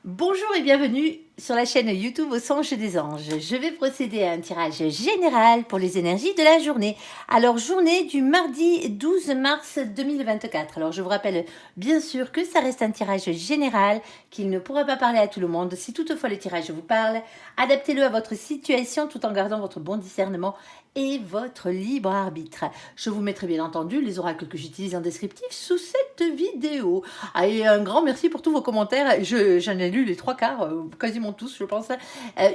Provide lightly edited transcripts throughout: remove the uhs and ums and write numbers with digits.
Bonjour et bienvenue sur la chaîne YouTube Au Songe des Anges. Je vais procéder à un tirage général pour les énergies de la journée. Alors, journée du mardi 12 mars 2024. Alors, je vous rappelle bien sûr que ça reste un tirage général, qu'il ne pourra pas parler à tout le monde. Si toutefois le tirage vous parle, adaptez-le à votre situation tout en gardant votre bon discernement et votre libre arbitre. Je vous mettrai bien entendu les oracles que j'utilise en descriptif sous cette vidéo. Ah, et un grand merci pour tous vos commentaires. J'en ai lu les trois quarts, quasiment tous, je pense.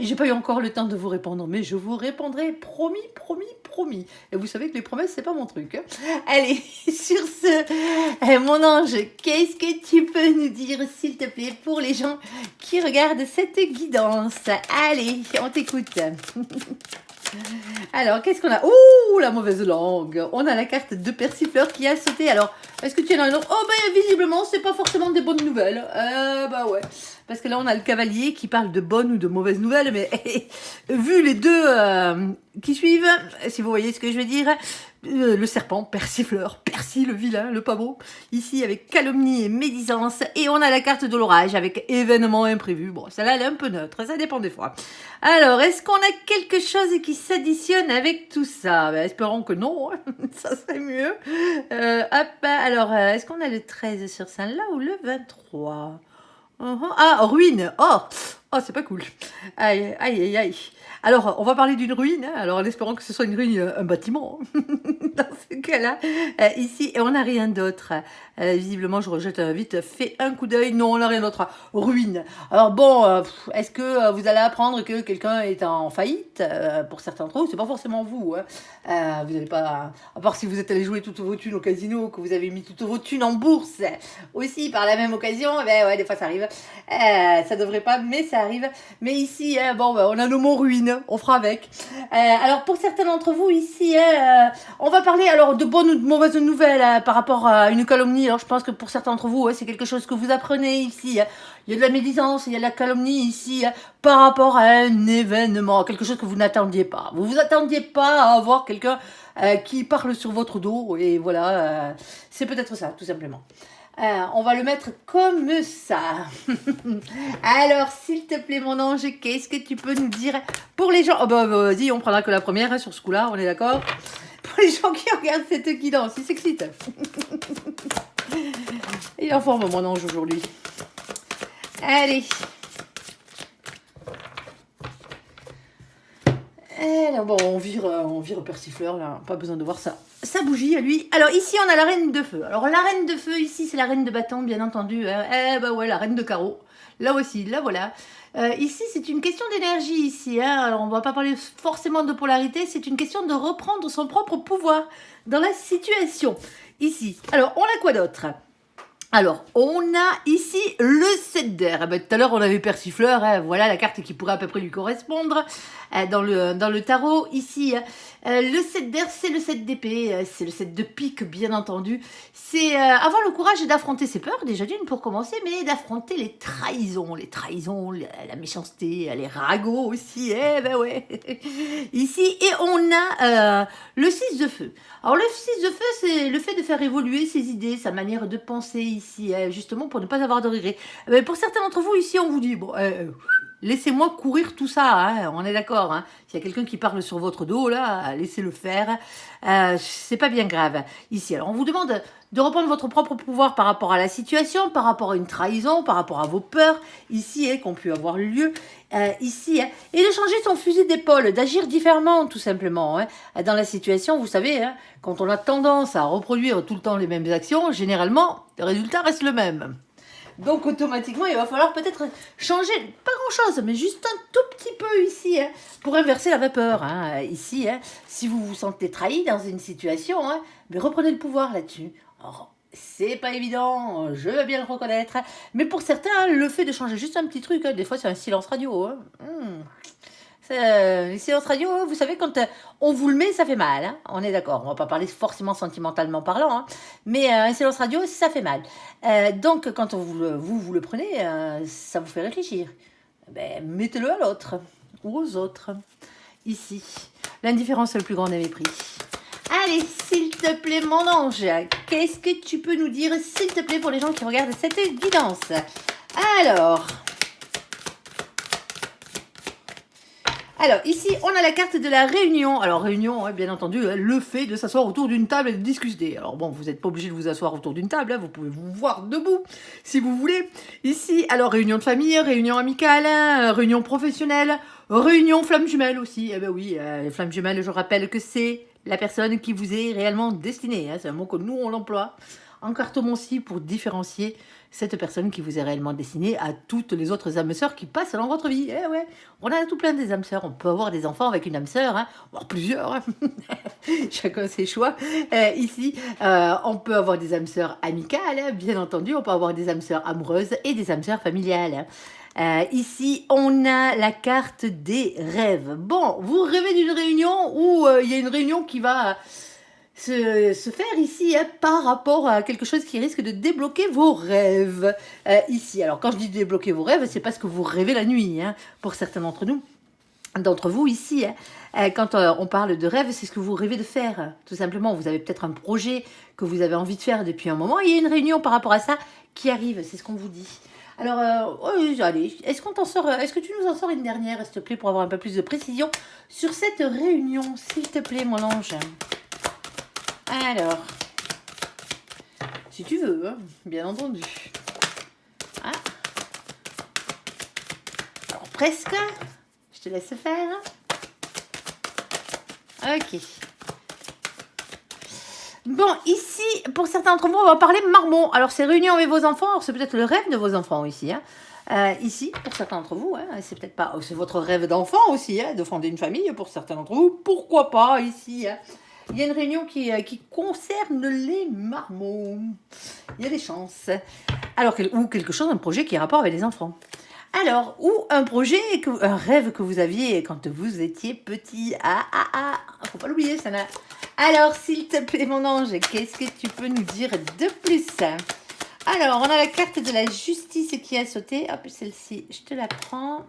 J'ai pas eu encore le temps de vous répondre, mais je vous répondrai, promis, promis, promis. Et vous savez que les promesses, c'est pas mon truc. Allez, sur ce, mon ange, qu'est-ce que tu peux nous dire, s'il te plaît, pour les gens qui regardent cette guidance? Allez, on t'écoute. Alors, qu'est-ce qu'on a? Ouh, la mauvaise langue. On a la carte de persifleur qui a sauté. Alors, est-ce que tu en as une autre? Oh, ben, visiblement, c'est pas forcément des bonnes nouvelles. Bah ouais. Parce que là, on a le cavalier qui parle de bonnes ou de mauvaises nouvelles. Mais vu les deux qui suivent, si vous voyez ce que je veux dire, le serpent, persifleur, Percy, le vilain, le pas beau. Ici, avec calomnie et médisance. Et on a la carte de l'orage avec événement imprévu. Bon, celle-là, elle est un peu neutre. Ça dépend des fois. Alors, est-ce qu'on a quelque chose qui s'additionne avec tout ça? Ben, espérons que non. Ça serait mieux. Hop, alors, est-ce qu'on a le 13 sur celle-là ou le 23? Ah, ruine. Oh, c'est pas cool. Aïe, aïe, aïe, aïe. Alors, on va parler d'une ruine. Alors, en espérant que ce soit une ruine, un bâtiment. Dans ce cas-là, ici, et on n'a rien d'autre. Visiblement, je rejette vite fait un coup d'œil. Non, on n'a rien d'autre. Ruine. Alors bon, est-ce que vous allez apprendre que quelqu'un est en faillite? Pour certains d'entre vous, c'est pas forcément vous. Vous n'allez pas... À part si vous êtes allé jouer toutes vos thunes au casino, que vous avez mis toutes vos thunes en bourse. Aussi, par la même occasion, ben ouais, des fois ça arrive. Ça devrait pas, mais ça arrive. Mais ici, bon, ben, on a nos mots ruines. On fera avec. Alors, pour certains d'entre vous, ici, on va parler alors de bonnes ou de mauvaises nouvelles par rapport à une calomnie. Alors, je pense que pour certains d'entre vous, c'est quelque chose que vous apprenez ici. Il y a de la médisance, il y a de la calomnie ici par rapport à un événement, quelque chose que vous n'attendiez pas. Vous vous attendiez pas à avoir quelqu'un qui parle sur votre dos. Et voilà, c'est peut-être ça, tout simplement. On va le mettre comme ça. Alors, s'il te plaît, mon ange, qu'est-ce que tu peux nous dire pour les gens? Oh, bah, vas-y, on prendra que la première sur ce coup-là, on est d'accord? Pour les gens qui regardent cette guidance, ils s'excitent. Il est en forme, mon ange, aujourd'hui. Allez. Alors, bon, on vire persifleur, là. Pas besoin de voir ça. Sa bougie à lui. Alors ici on a la reine de feu. Alors la reine de feu ici c'est la reine de bâton bien entendu. Bah ouais, la reine de carreau. Là aussi, là voilà. Ici c'est une question d'énergie ici. Alors on va pas parler forcément de polarité. C'est une question de reprendre son propre pouvoir dans la situation. Ici. Alors on a quoi d'autre? Alors, on a ici le 7 d'air. Ben, tout à l'heure, on avait persifleur. Voilà la carte qui pourrait à peu près lui correspondre dans le tarot. Ici, le 7 d'air, c'est le 7 d'épée. C'est le 7 de pique, bien entendu. C'est avoir le courage d'affronter ses peurs, déjà d'une pour commencer, mais d'affronter les trahisons. Les trahisons, la méchanceté, les ragots aussi. Ben ouais. Ici, et on a le 6 de feu. Alors, le 6 de feu, c'est le fait de faire évoluer ses idées, sa manière de penser ici, justement pour ne pas avoir de regrets. Mais pour certains d'entre vous ici, on vous dit, bon, laissez-moi courir tout ça, on est d'accord. S'il y a quelqu'un qui parle sur votre dos, là, laissez-le faire. C'est pas bien grave. Ici, alors on vous demande de reprendre votre propre pouvoir par rapport à la situation, par rapport à une trahison, par rapport à vos peurs, ici, qui ont pu avoir lieu, ici, et de changer son fusil d'épaule, d'agir différemment, tout simplement. Dans la situation, vous savez, quand on a tendance à reproduire tout le temps les mêmes actions, généralement, le résultat reste le même. Donc automatiquement, il va falloir peut-être changer, pas grand-chose, mais juste un tout petit peu ici, pour inverser la vapeur. Ici, si vous vous sentez trahi dans une situation, mais reprenez le pouvoir là-dessus. Alors, c'est pas évident, je veux bien le reconnaître, mais pour certains, le fait de changer juste un petit truc, des fois c'est un silence radio. Les silences radio, vous savez, quand on vous le met, ça fait mal. On est d'accord. On va pas parler forcément sentimentalement parlant, mais un silence radio, ça fait mal. Donc, quand vous le prenez, ça vous fait réfléchir. Ben, mettez-le à l'autre ou aux autres. Ici, l'indifférence est le plus grand des mépris. Allez, s'il te plaît, mon ange, qu'est-ce que tu peux nous dire, s'il te plaît, pour les gens qui regardent cette guidance? Alors, Alors, ici, on a la carte de la réunion. Alors, réunion, bien entendu, le fait de s'asseoir autour d'une table et de discuter. Alors, bon, vous n'êtes pas obligé de vous asseoir autour d'une table, vous pouvez vous voir debout, si vous voulez. Ici, alors, réunion de famille, réunion amicale, réunion professionnelle, réunion flamme jumelle aussi. Eh ben oui, les flammes jumelles, je rappelle que c'est la personne qui vous est réellement destinée. C'est un mot que nous, on l'emploie en cartomancie pour différencier cette personne qui vous est réellement destinée à toutes les autres âmes sœurs qui passent dans votre vie. Eh ouais, on a tout plein des âmes sœurs. On peut avoir des enfants avec une âme sœur, voire plusieurs. Chacun ses choix. Ici, on peut avoir des âmes sœurs amicales, bien entendu. On peut avoir des âmes sœurs amoureuses et des âmes sœurs familiales. Ici, on a la carte des rêves. Bon, vous rêvez d'une réunion où il y a une réunion qui va se faire ici par rapport à quelque chose qui risque de débloquer vos rêves. Ici, alors quand je dis débloquer vos rêves, c'est parce que vous rêvez la nuit, pour certains d'entre vous ici. Quand on parle de rêve, c'est ce que vous rêvez de faire, tout simplement. Vous avez peut-être un projet que vous avez envie de faire depuis un moment. Il y a une réunion par rapport à ça qui arrive, c'est ce qu'on vous dit. Alors, allez, est-ce que tu nous en sors une dernière, s'il te plaît, pour avoir un peu plus de précision sur cette réunion, s'il te plaît, mon ange? Alors, si tu veux, bien entendu. Ah. Alors, presque. Je te laisse faire. Ok. Bon, ici, pour certains d'entre vous, on va parler marmot. Alors, c'est réunion avec vos enfants. Alors, c'est peut-être le rêve de vos enfants ici. Ici, pour certains d'entre vous, c'est peut-être pas... c'est votre rêve d'enfant aussi, de fonder une famille. Pour certains d'entre vous, pourquoi pas ici, il y a une réunion qui concerne les marmots. Il y a des chances. Alors, ou quelque chose, un projet qui a rapport avec les enfants. Alors, ou un projet, un rêve que vous aviez quand vous étiez petit. Faut pas l'oublier, ça n'a... Alors, s'il te plaît, mon ange, qu'est-ce que tu peux nous dire de plus? Alors, on a la carte de la justice qui a sauté. Hop, celle-ci, je te la prends.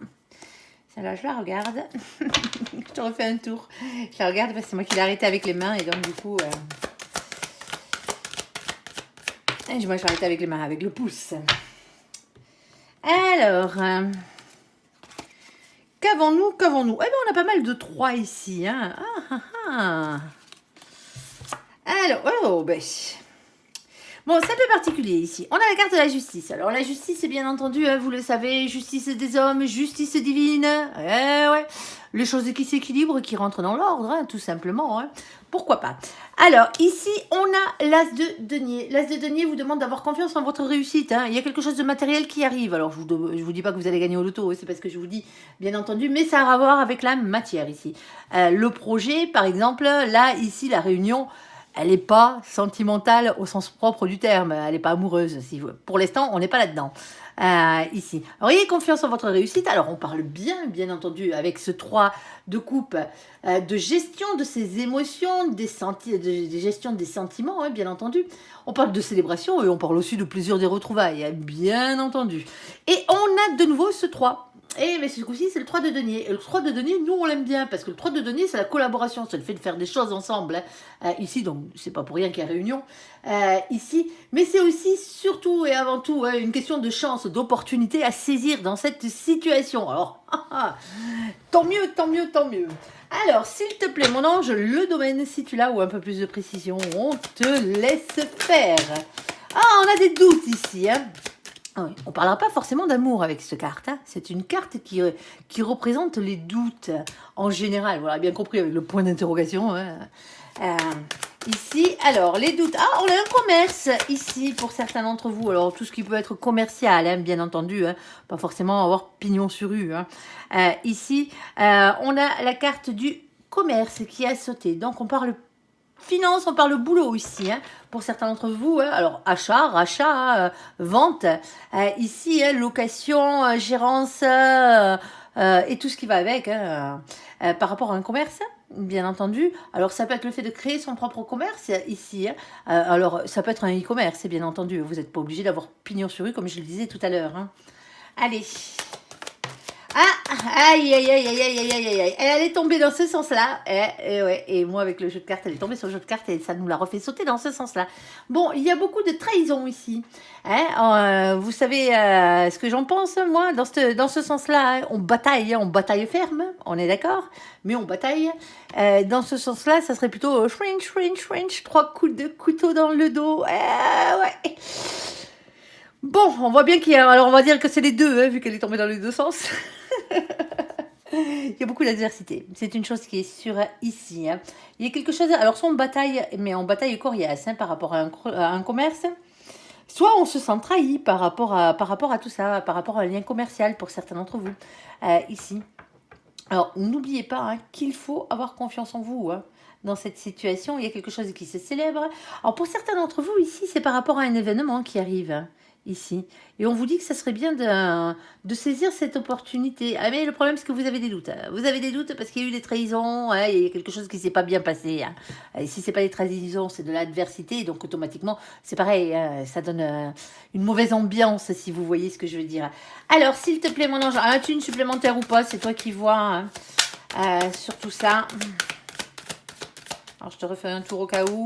Celle-là, je la regarde. Je te refais un tour. Je la regarde parce que c'est moi qui l'ai arrêtée avec les mains. Et donc, du coup... moi, je l'ai arrêtée avec les mains, avec le pouce. Alors... qu'avons-nous? Eh bien, on a pas mal de 3 ici. Alors, bon, c'est un peu particulier ici. On a la carte de la justice. Alors, la justice, c'est bien entendu, vous le savez, justice des hommes, justice divine. Ouais. Les choses qui s'équilibrent, qui rentrent dans l'ordre, tout simplement. Pourquoi pas? Alors, ici, on a l'as de denier. L'as de denier vous demande d'avoir confiance en votre réussite. Il y a quelque chose de matériel qui arrive. Alors, je vous dis pas que vous allez gagner au loto, c'est parce que je vous dis, bien entendu, mais ça a à voir avec la matière ici. Le projet, par exemple, là, ici, la réunion... elle n'est pas sentimentale au sens propre du terme, elle n'est pas amoureuse. Pour l'instant, on n'est pas là-dedans, ici. Alors, ayez confiance en votre réussite. Alors, on parle bien entendu, avec ce 3 de coupe, de gestion de ses émotions, de gestion des sentiments, bien entendu. On parle de célébration et on parle aussi de plaisir des retrouvailles, bien entendu. Et on a de nouveau ce 3. Mais ce coup-ci, c'est le 3 de denier. Et le 3 de denier, nous, on l'aime bien, parce que le 3 de denier, c'est la collaboration, c'est le fait de faire des choses ensemble. Ici, donc, c'est pas pour rien qu'il y a réunion. Ici, mais c'est aussi, surtout et avant tout, une question de chance, d'opportunité à saisir dans cette situation. Alors, tant mieux. Alors, s'il te plaît, mon ange, le domaine, si tu l'as, ou un peu plus de précision, on te laisse faire. On a des doutes ici, Oui, on ne parlera pas forcément d'amour avec cette carte. C'est une carte qui représente les doutes en général. Voilà, bien compris avec le point d'interrogation. Ici, alors, les doutes. On a un commerce ici pour certains d'entre vous. Alors, tout ce qui peut être commercial, bien entendu. Pas forcément avoir pignon sur rue. Ici, on a la carte du commerce qui a sauté. Donc, on parle finance, on parle boulot ici, pour certains d'entre vous. Alors, achat, rachat, vente. Ici, location, gérance et tout ce qui va avec par rapport à un commerce, bien entendu. Alors, ça peut être le fait de créer son propre commerce ici. Alors, ça peut être un e-commerce, bien entendu. Vous n'êtes pas obligé d'avoir pignon sur rue, comme je le disais tout à l'heure. Allez. Ah, aïe, aïe, aïe, aïe, aïe, aïe, aïe, aïe. Elle est tombée dans ce sens-là. Ouais. Et moi, avec le jeu de cartes, elle est tombée sur le jeu de cartes et ça nous l'a refait sauter dans ce sens-là. Bon, il y a beaucoup de trahison ici. Vous savez ce que j'en pense, moi, dans ce sens-là. On bataille ferme, on est d'accord, mais on bataille. Dans ce sens-là, ça serait plutôt shrinch, 3 coups de couteau dans le dos. Ouais. Bon, on voit bien qu'il y a... Alors, on va dire que c'est les deux, vu qu'elle est tombée dans les deux sens. Il y a beaucoup d'adversité. C'est une chose qui est sûre ici. Il y a quelque chose... Alors, soit on bataille, mais on bataille coriace par rapport à un commerce. Soit on se sent trahi par rapport à tout ça, par rapport à un lien commercial pour certains d'entre vous, ici. Alors, n'oubliez pas qu'il faut avoir confiance en vous. Dans cette situation, il y a quelque chose qui se célèbre. Alors, pour certains d'entre vous, ici, c'est par rapport à un événement qui arrive, ici. Et on vous dit que ça serait bien de saisir cette opportunité. Ah, mais le problème, c'est que vous avez des doutes. Vous avez des doutes parce qu'il y a eu des trahisons, il y a quelque chose qui ne s'est pas bien passé. Et si ce n'est pas des trahisons, c'est de l'adversité. Donc, automatiquement, c'est pareil, ça donne une mauvaise ambiance, si vous voyez ce que je veux dire. Alors, s'il te plaît, mon ange, as-tu une supplémentaire ou pas? C'est toi qui vois sur tout ça. Alors, je te refais un tour au cas où.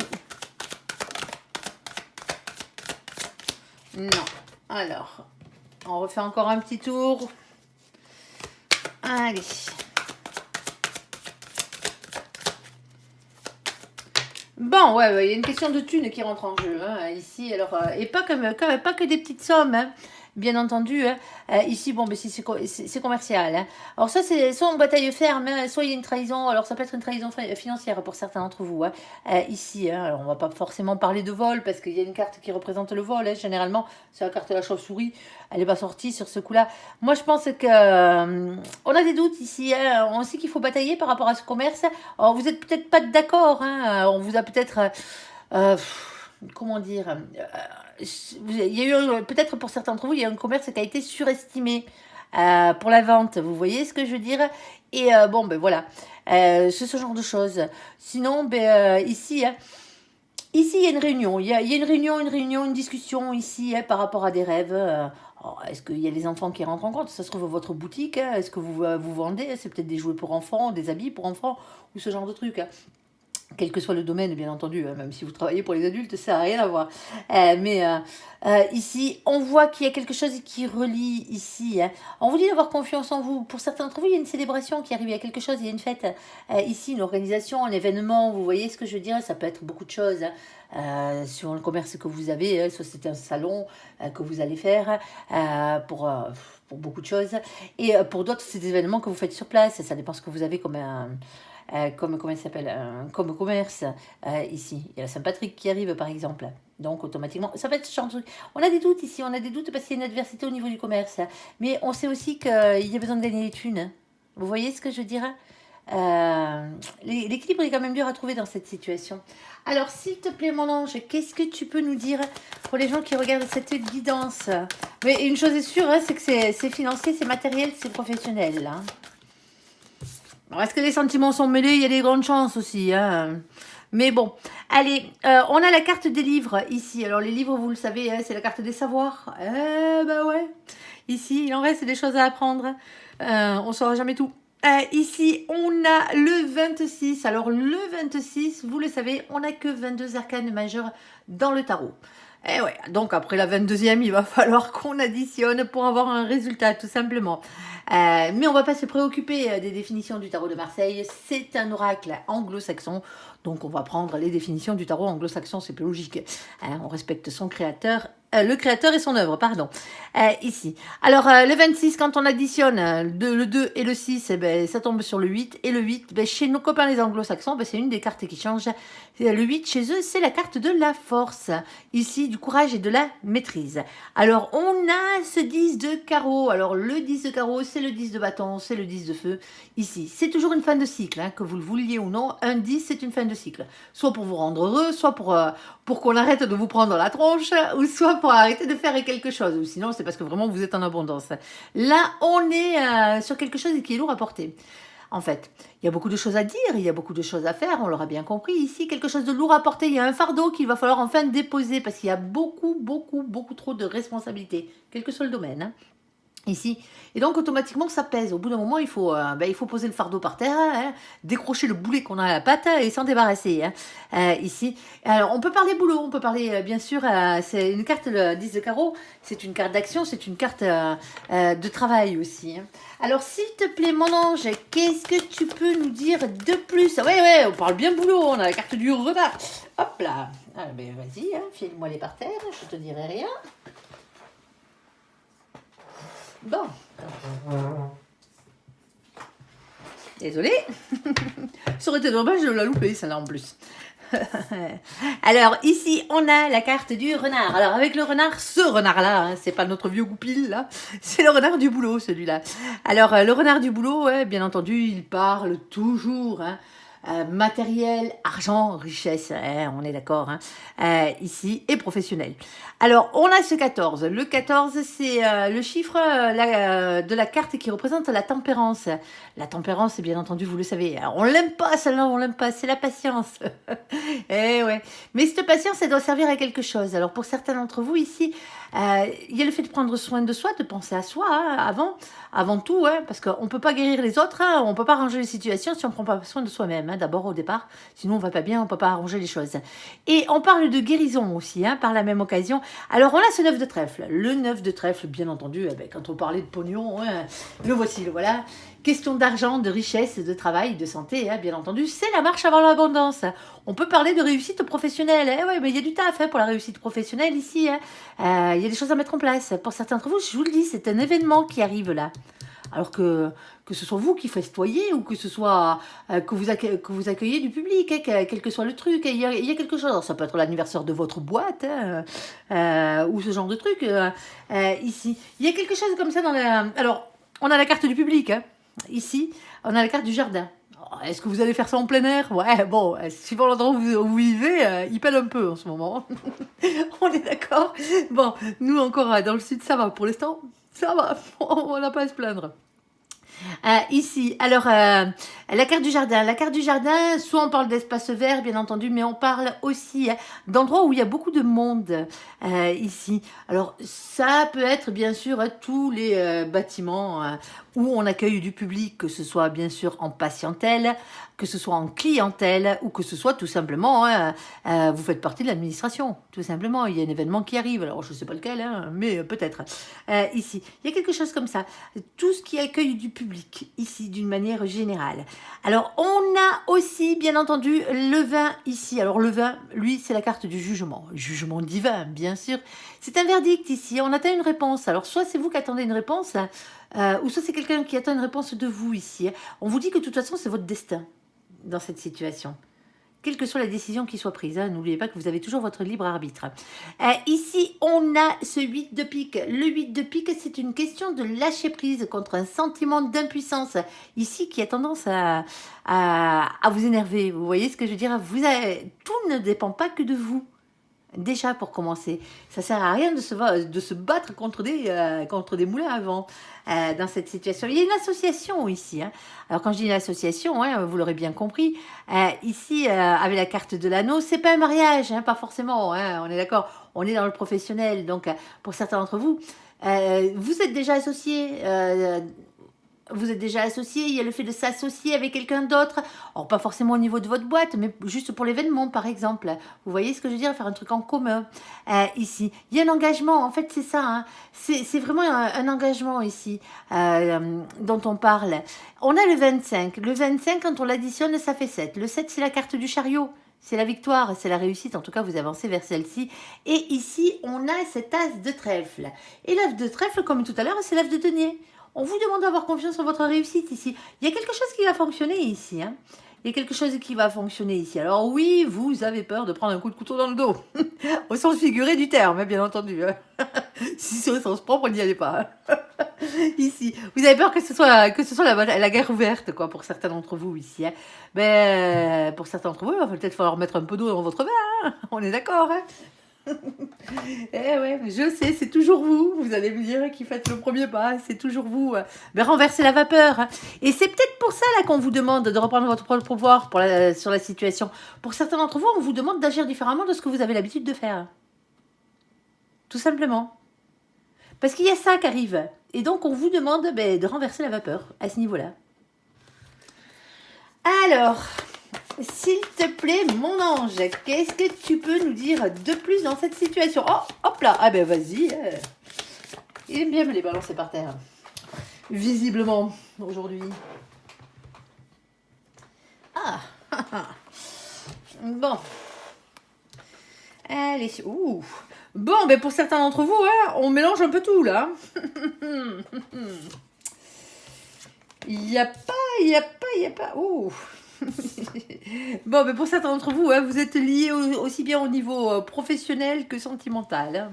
Non. Alors, on refait encore un petit tour. Allez. Bon, ouais, il y a une question de thunes qui rentre en jeu ici. Alors, et pas que des petites sommes. Bien entendu, ici, bon, mais c'est commercial. Alors ça, c'est soit en bataille ferme, soit il y a une trahison. Alors ça peut être une trahison financière pour certains d'entre vous. Ici, alors on va pas forcément parler de vol parce qu'il y a une carte qui représente le vol. Généralement, c'est la carte de la chauve-souris. Elle n'est pas sortie sur ce coup-là. Moi, je pense que on a des doutes ici. On sait qu'il faut batailler par rapport à ce commerce. Alors, vous n'êtes peut-être pas d'accord. On vous a peut-être... comment dire il y a eu, peut-être pour certains d'entre vous, il y a un commerce qui a été surestimé pour la vente. Vous voyez ce que je veux dire? Et bon, ben voilà. C'est ce genre de choses. Sinon, ici... Ici, il y a une réunion. Il y a une réunion, une discussion ici par rapport à des rêves. Est-ce qu'il y a des enfants qui rentrent en compte? Ça se trouve votre boutique. Est-ce que vous vendez? C'est peut-être des jouets pour enfants, des habits pour enfants ou ce genre de trucs. Quel que soit le domaine, bien entendu, même si vous travaillez pour les adultes, ça n'a rien à voir. Ici, on voit qu'il y a quelque chose qui relie ici. On vous dit d'avoir confiance en vous. Pour certains d'entre vous, il y a une célébration qui arrive, il y a quelque chose, il y a une fête. Ici, une organisation, un événement, vous voyez ce que je veux dire? Ça peut être beaucoup de choses. Sur le commerce que vous avez, soit c'est un salon que vous allez faire pour beaucoup de choses. Et pour d'autres, c'est des événements que vous faites sur place. Ça dépend ce que vous avez comme comment il s'appelle, comme commerce ici. Il y a la Saint-Patrick qui arrive par exemple. Donc automatiquement, ça peut être ce genre de truc. On a des doutes ici, on a des doutes parce qu'il y a une adversité au niveau du commerce. Mais on sait aussi qu'il y a besoin de gagner des thunes. Vous voyez ce que je veux dire? L'équilibre est quand même dur à trouver dans cette situation. Alors s'il te plaît mon ange, qu'est-ce que tu peux nous dire pour les gens qui regardent cette guidance? Mais une chose est sûre, c'est que c'est financier, c'est matériel, c'est professionnel. Alors, est-ce que les sentiments sont mêlés? Il y a des grandes chances aussi. Mais bon, allez, on a la carte des livres ici. Alors les livres, vous le savez, c'est la carte des savoirs. Ouais. Ici, il en reste des choses à apprendre. On ne saura jamais tout. Ici, on a le 26. Alors le 26, vous le savez, on n'a que 22 arcanes majeures dans le tarot. Ouais, donc après la 22e, il va falloir qu'on additionne pour avoir un résultat, tout simplement. Mais on ne va pas se préoccuper des définitions du tarot de Marseille. C'est un oracle anglo-saxon. Donc on va prendre les définitions du tarot anglo-saxon, c'est plus logique. On respecte son créateur. Le créateur et son œuvre, pardon. Ici. Alors, le 26, quand on additionne le 2 et le 6, ça tombe sur le 8. Et le 8, chez nos copains les anglo-saxons, c'est une des cartes qui change. Le 8, chez eux, c'est la carte de la force. Ici, du courage et de la maîtrise. Alors, on a ce 10 de carreau. Alors, le 10 de carreau, c'est le 10 de bâton, c'est le 10 de feu. Ici, c'est toujours une fin de cycle, que vous le vouliez ou non. Un 10, c'est une fin de cycle. Soit pour vous rendre heureux, soit pour qu'on arrête de vous prendre la tronche, ou soit pour arrêter de faire quelque chose. Ou sinon, c'est parce que vraiment, vous êtes en abondance. Là, on est sur quelque chose qui est lourd à porter. En fait, il y a beaucoup de choses à dire, il y a beaucoup de choses à faire, on l'aura bien compris. Ici, quelque chose de lourd à porter, il y a un fardeau qu'il va falloir enfin déposer parce qu'il y a beaucoup trop de responsabilités, quel que soit le domaine. ici. Et donc, automatiquement, ça pèse. Au bout d'un moment, il faut poser le fardeau par terre, hein, décrocher le boulet qu'on a à la patte et s'en débarrasser. Hein, ici. Alors, on peut parler boulot, on peut parler, bien sûr, c'est une carte, le 10 de carreau, c'est une carte d'action, c'est une carte de travail aussi. Hein. Alors, s'il te plaît, mon ange, qu'est-ce que tu peux nous dire de plus? Ouais, on parle bien boulot, on a la carte du renard. Hop là. Ah, ben, vas-y, hein, file-moi les par terre, je te dirai rien. Bon. Désolée. Ça aurait été dommage de la louper, celle-là en plus. Alors, ici, on a la carte du renard. Alors, avec le renard, ce renard-là, hein, c'est pas notre vieux goupil, là. C'est le renard du boulot, celui-là. Alors, le renard du boulot, ouais, bien entendu, il parle toujours, hein, matériel, argent, richesse, hein, on est d'accord, hein, ici, et professionnel. Alors, on a ce 14. Le 14, c'est le chiffre de la carte qui représente la tempérance. La tempérance, bien entendu, vous le savez. Alors, on l'aime pas, celle-là, on l'aime pas, c'est la patience. Eh ouais. Mais cette patience, elle doit servir à quelque chose. Alors, pour certains d'entre vous ici, il y a le fait de prendre soin de soi, de penser à soi, hein, avant tout, hein, parce qu'on ne peut pas guérir les autres, hein, on ne peut pas arranger les situations si on ne prend pas soin de soi-même, hein, d'abord au départ, sinon on ne va pas bien, on ne peut pas arranger les choses. Et on parle de guérison aussi, hein, par la même occasion. Alors on a ce 9 de trèfle. Le 9 de trèfle, bien entendu, eh ben, quand on parlait de pognon, hein, le voici, le voilà. Question d'argent, de richesse, de travail, de santé, hein, bien entendu, c'est la marche avant l'abondance. On peut parler de réussite professionnelle. Eh ouais, mais il y a du taf, hein, pour la réussite professionnelle ici. Hein. Il y a des choses à mettre en place. Pour certains d'entre vous, je vous le dis, c'est un événement qui arrive là. Alors que ce soit vous qui festoyez ou que ce soit que vous accueillez du public, hein, quel que soit le truc, il y a quelque chose. Alors, ça peut être l'anniversaire de votre boîte ou ce genre de truc ici. Il y a quelque chose comme ça dans la... Alors, on a la carte du public, hein, ici. On a la carte du jardin. Est-ce que vous allez faire ça en plein air? Ouais, bon, suivant l'endroit où vous vivez, il pèle un peu en ce moment. On est d'accord? Bon, nous encore dans le sud, ça va. Pour l'instant, ça va. On n'a pas à se plaindre. Ici, alors, la carte du jardin. La carte du jardin, soit on parle d'espace vert, bien entendu, mais on parle aussi d'endroits où il y a beaucoup de monde ici. Alors, ça peut être, bien sûr, tous les bâtiments où on accueille du public, que ce soit, bien sûr, en patientèle, que ce soit en clientèle, ou que ce soit tout simplement, vous faites partie de l'administration, tout simplement. Il y a un événement qui arrive, alors je ne sais pas lequel, hein, mais peut-être. Ici, il y a quelque chose comme ça. Tout ce qui accueille du public, ici, d'une manière générale. Alors, on a aussi, bien entendu, le vin ici. Alors, le vin, lui, c'est la carte du jugement. Jugement divin, bien sûr. C'est un verdict ici. On attend une réponse. Alors, soit c'est vous qui attendez une réponse, ou soit c'est quelqu'un qui attend une réponse de vous ici. On vous dit que de toute façon, c'est votre destin dans cette situation. Quelle que soit la décision qui soit prise, hein, n'oubliez pas que vous avez toujours votre libre arbitre. Ici, on a ce 8 de pique. Le 8 de pique, c'est une question de lâcher prise contre un sentiment d'impuissance, ici, qui a tendance à vous énerver. Vous voyez ce que je veux dire? Tout ne dépend pas que de vous. Déjà pour commencer, ça sert à rien de se battre contre des moulins à vent dans cette situation. Il y a une association ici. Hein. Alors quand je dis une association, hein, vous l'aurez bien compris, ici avec la carte de l'anneau, c'est pas un mariage, hein, pas forcément. Hein, on est d'accord. On est dans le professionnel, donc pour certains d'entre vous, vous êtes déjà associés. Vous êtes déjà associé, il y a le fait de s'associer avec quelqu'un d'autre, alors pas forcément au niveau de votre boîte, mais juste pour l'événement par exemple. Vous voyez ce que je veux dire, faire un truc en commun ici. Il y a un engagement, en fait c'est ça, hein. C'est vraiment un engagement ici dont on parle. On a le 25, le 25 quand on l'additionne ça fait 7, le 7 c'est la carte du chariot. C'est la victoire, c'est la réussite, en tout cas vous avancez vers celle-ci. Et ici, on a cet as de trèfle. Et l'as de trèfle, comme tout à l'heure, c'est l'as de denier. On vous demande d'avoir confiance en votre réussite ici. Il y a quelque chose qui va fonctionner ici. Hein. Il y a quelque chose qui va fonctionner ici. Alors oui, vous avez peur de prendre un coup de couteau dans le dos. Au sens figuré du terme, hein, bien entendu. Hein. Si c'est au sens propre, n'y allez pas. Hein. Ici, vous avez peur que ce soit la guerre ouverte, quoi, pour certains d'entre vous ici. Hein. Mais pour certains d'entre vous, il va peut-être falloir mettre un peu d'eau dans votre vin. Hein. On est d'accord, hein. Eh ouais, je sais, c'est toujours vous. Vous allez me dire qui faites le premier pas. C'est toujours vous. Mais renversez la vapeur. Hein. Et c'est peut-être pour ça là qu'on vous demande de reprendre votre propre pouvoir sur la situation. Pour certains d'entre vous, on vous demande d'agir différemment de ce que vous avez l'habitude de faire. Tout simplement. Parce qu'il y a ça qui arrive. Et donc, on vous demande de renverser la vapeur à ce niveau-là. Alors, s'il te plaît, mon ange, qu'est-ce que tu peux nous dire de plus dans cette situation? Oh, hop là, ah ben vas-y. Il aime bien me les balancer par terre. Visiblement, aujourd'hui. Ah, bon. Allez, ouh. Bon, ben pour certains d'entre vous, hein, on mélange un peu tout, là. Il n'y a pas. Ouh. Bon, mais pour certains d'entre vous, hein, vous êtes liés aussi bien au niveau professionnel que sentimental.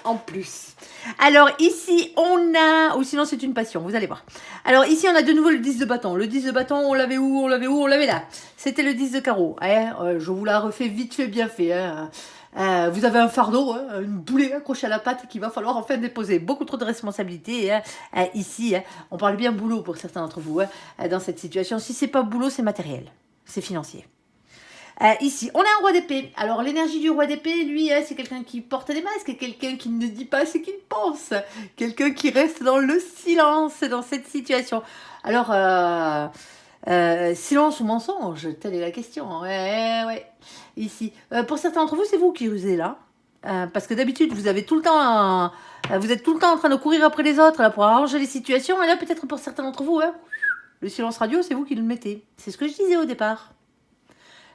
En plus. Alors ici, on a... Ou sinon, c'est une passion, vous allez voir. Alors ici, on a de nouveau le 10 de bâton. Le 10 de bâton, on l'avait où? On l'avait là. C'était le 10 de carreau. Hein, je vous la refais vite fait, bien fait. Hein. Vous avez un fardeau, hein, une bouée accrochée à la patte qu'il va falloir enfin déposer. Beaucoup trop de responsabilités. Hein. Ici, hein, on parle bien boulot pour certains d'entre vous. Hein, dans cette situation, si c'est pas boulot, c'est matériel. C'est financier. Ici, on a un roi d'épée. Alors, l'énergie du roi d'épée, lui, hein, c'est quelqu'un qui porte des masques, quelqu'un qui ne dit pas ce qu'il pense, quelqu'un qui reste dans le silence dans cette situation. Alors, silence ou mensonge, telle est la question. Ouais. Ici, pour certains d'entre vous, c'est vous qui rusez là. Parce que d'habitude, vous avez tout le temps, vous êtes tout le temps en train de courir après les autres là, pour arranger les situations. Et là, peut-être pour certains d'entre vous, hein, le silence radio, c'est vous qui le mettez. C'est ce que je disais au départ.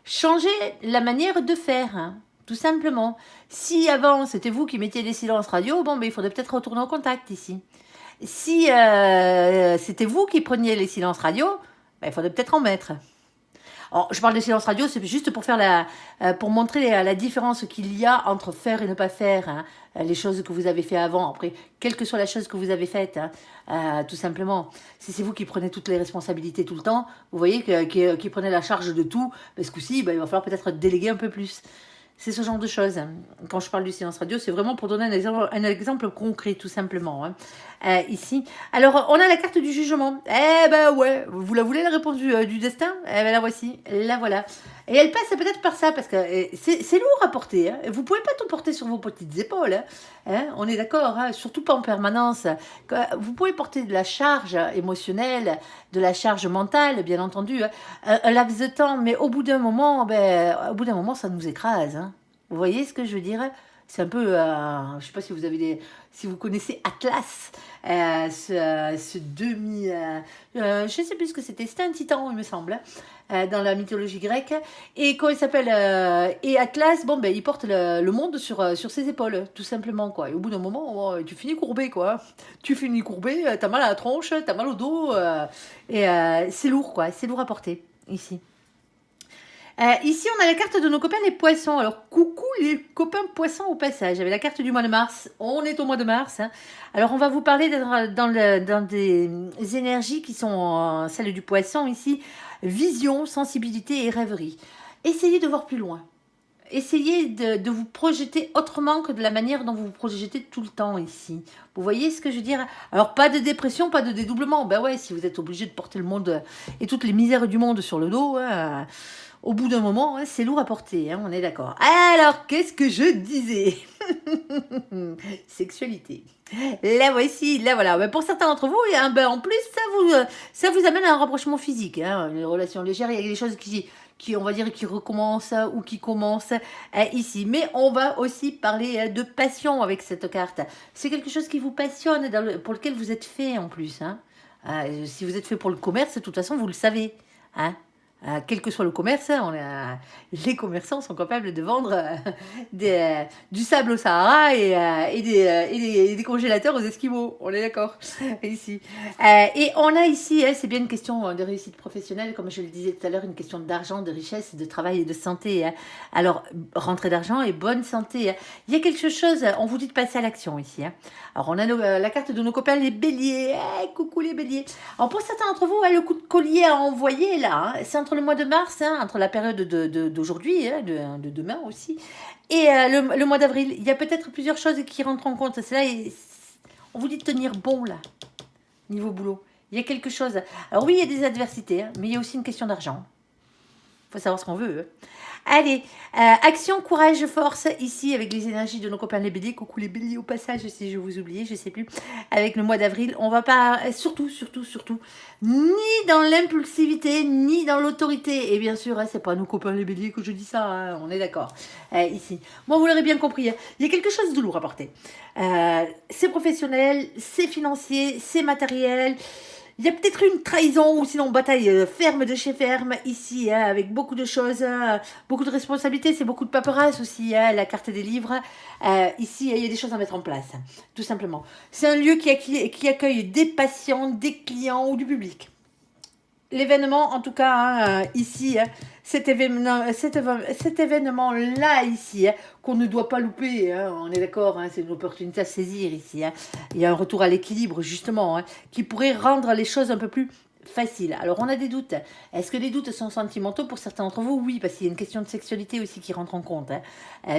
Changez la manière de faire, hein, tout simplement. Si avant, c'était vous qui mettiez les silences radio, bon, il faudrait peut-être retourner en contact ici. Si c'était vous qui preniez les silences radio, il faudrait peut-être en mettre. Alors, je parle de silence radio, c'est juste pour faire pour montrer la différence qu'il y a entre faire et ne pas faire, hein, les choses que vous avez fait avant. Après, quelle que soit la chose que vous avez faite, hein, tout simplement. Si c'est vous qui prenez toutes les responsabilités tout le temps, vous voyez qui prenez la charge de tout, ce coup-ci, il va falloir peut-être déléguer un peu plus. C'est ce genre de choses. Quand je parle du silence radio, c'est vraiment pour donner un exemple concret, tout simplement. Hein. Ici. Alors, on a la carte du jugement. Eh ben ouais, vous la voulez, la réponse du destin? Eh ben la voici, la voilà. Et elle passe peut-être par ça, parce que c'est lourd à porter. Hein. Vous pouvez pas tout porter sur vos petites épaules. Hein. On est d'accord, hein. Surtout pas en permanence. Vous pouvez porter de la charge émotionnelle, de la charge mentale, bien entendu, hein. Un laps de temps, mais au bout d'un moment, ça nous écrase. Hein. Vous voyez ce que je veux dire? C'est un peu, je ne sais pas si vous connaissez Atlas, ce demi, je ne sais plus ce que c'était un titan, il me semble, dans la mythologie grecque. Et comment il s'appelle et Atlas, il porte le monde sur ses épaules, tout simplement, quoi. Et au bout d'un moment, tu finis courbé, quoi. Tu finis courbé, t'as mal à la tronche, t'as mal au dos, et c'est lourd, quoi. C'est lourd à porter, ici. Ici, on a la carte de nos copains les poissons. Alors, coucou les copains poissons au passage. Avec la carte du mois de mars. On est au mois de mars. Hein. Alors, on va vous parler dans des énergies qui sont celles du poisson ici. Vision, sensibilité et rêverie. Essayez de voir plus loin. Essayez de vous projeter autrement que de la manière dont vous vous projetez tout le temps ici. Vous voyez ce que je veux dire? Alors, pas de dépression, pas de dédoublement. Ben ouais, si vous êtes obligé de porter le monde et toutes les misères du monde sur le dos... Hein, au bout d'un moment, c'est lourd à porter, hein, on est d'accord. Alors, qu'est-ce que je disais? Sexualité. La voici, la voilà. Mais pour certains d'entre vous, en plus, ça vous amène à un rapprochement physique. Hein, une relation légère, il y a des choses qui on va dire, qui recommencent ou qui commencent ici. Mais on va aussi parler de passion avec cette carte. C'est quelque chose qui vous passionne, pour lequel vous êtes fait en plus. Hein. Si vous êtes fait pour le commerce, de toute façon, vous le savez. Hein. Quel que soit le commerce, les commerçants sont capables de vendre du sable au Sahara et des congélateurs aux Esquimaux. On est d'accord ici. Et on a ici, c'est bien une question de réussite professionnelle, comme je le disais tout à l'heure, une question d'argent, de richesse, de travail et de santé. Hein. Alors, rentrée d'argent et bonne santé. Hein. Il y a quelque chose, on vous dit de passer à l'action ici. Hein. Alors, on a la carte de nos copains les béliers. Coucou les béliers. Alors, pour certains d'entre vous, le coup de collier à envoyer, là, hein, c'est entre le mois de mars, hein, entre la période d'aujourd'hui, hein, de demain aussi, et le mois d'avril. Il y a peut-être plusieurs choses qui rentrent en compte. C'est là, on vous dit de tenir bon, là, niveau boulot. Il y a quelque chose. Alors oui, il y a des adversités, hein, mais il y a aussi une question d'argent. Il faut savoir ce qu'on veut. Allez, action, courage, force, ici, avec les énergies de nos copains les béliers. Coucou les béliers au passage, si je vous oubliais, je sais plus. Avec le mois d'avril, on va pas, surtout, ni dans l'impulsivité, ni dans l'autorité. Et bien sûr, c'est pas nos copains les béliers que je dis ça, hein, on est d'accord. Ici. Bon, vous l'aurez bien compris, hein, il y a quelque chose de lourd à porter. C'est professionnel, c'est financier, c'est matériel. Il y a peut-être une trahison ou sinon bataille ferme de chez ferme ici, hein, avec beaucoup de choses, beaucoup de responsabilités, c'est beaucoup de paperasse aussi, hein, la carte des livres. Ici, il y a des choses à mettre en place, tout simplement. C'est un lieu qui accueille des patients, des clients ou du public. L'événement, en tout cas, hein, ici, hein, cet événement-là, ici, hein, qu'on ne doit pas louper, hein, on est d'accord, hein, c'est une opportunité à saisir ici. Hein. Il y a un retour à l'équilibre, justement, hein, qui pourrait rendre les choses un peu plus faciles. Alors, on a des doutes. Est-ce que les doutes sont sentimentaux pour certains d'entre vous? Oui, parce qu'il y a une question de sexualité aussi qui rentre en compte, hein.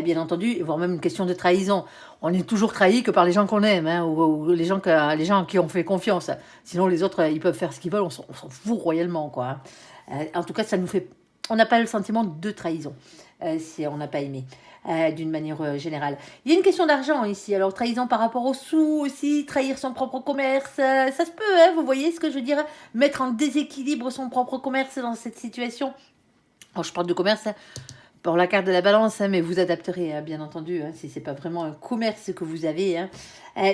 Bien entendu, voire même une question de trahison. On est toujours trahi que par les gens qu'on aime, hein, ou les gens à qui on fait confiance. Sinon, les autres, ils peuvent faire ce qu'ils veulent, on s'en fout royalement, quoi. En tout cas, ça nous fait... On n'a pas le sentiment de trahison, si on n'a pas aimé, d'une manière générale. Il y a une question d'argent ici, alors trahison par rapport aux sous aussi, trahir son propre commerce, ça se peut, hein, vous voyez ce que je veux dire? Mettre en déséquilibre son propre commerce dans cette situation. Alors, je parle de commerce... Hein, pour la carte de la balance, hein, mais vous adapterez, hein, bien entendu, hein, si ce n'est pas vraiment un commerce que vous avez. Hein.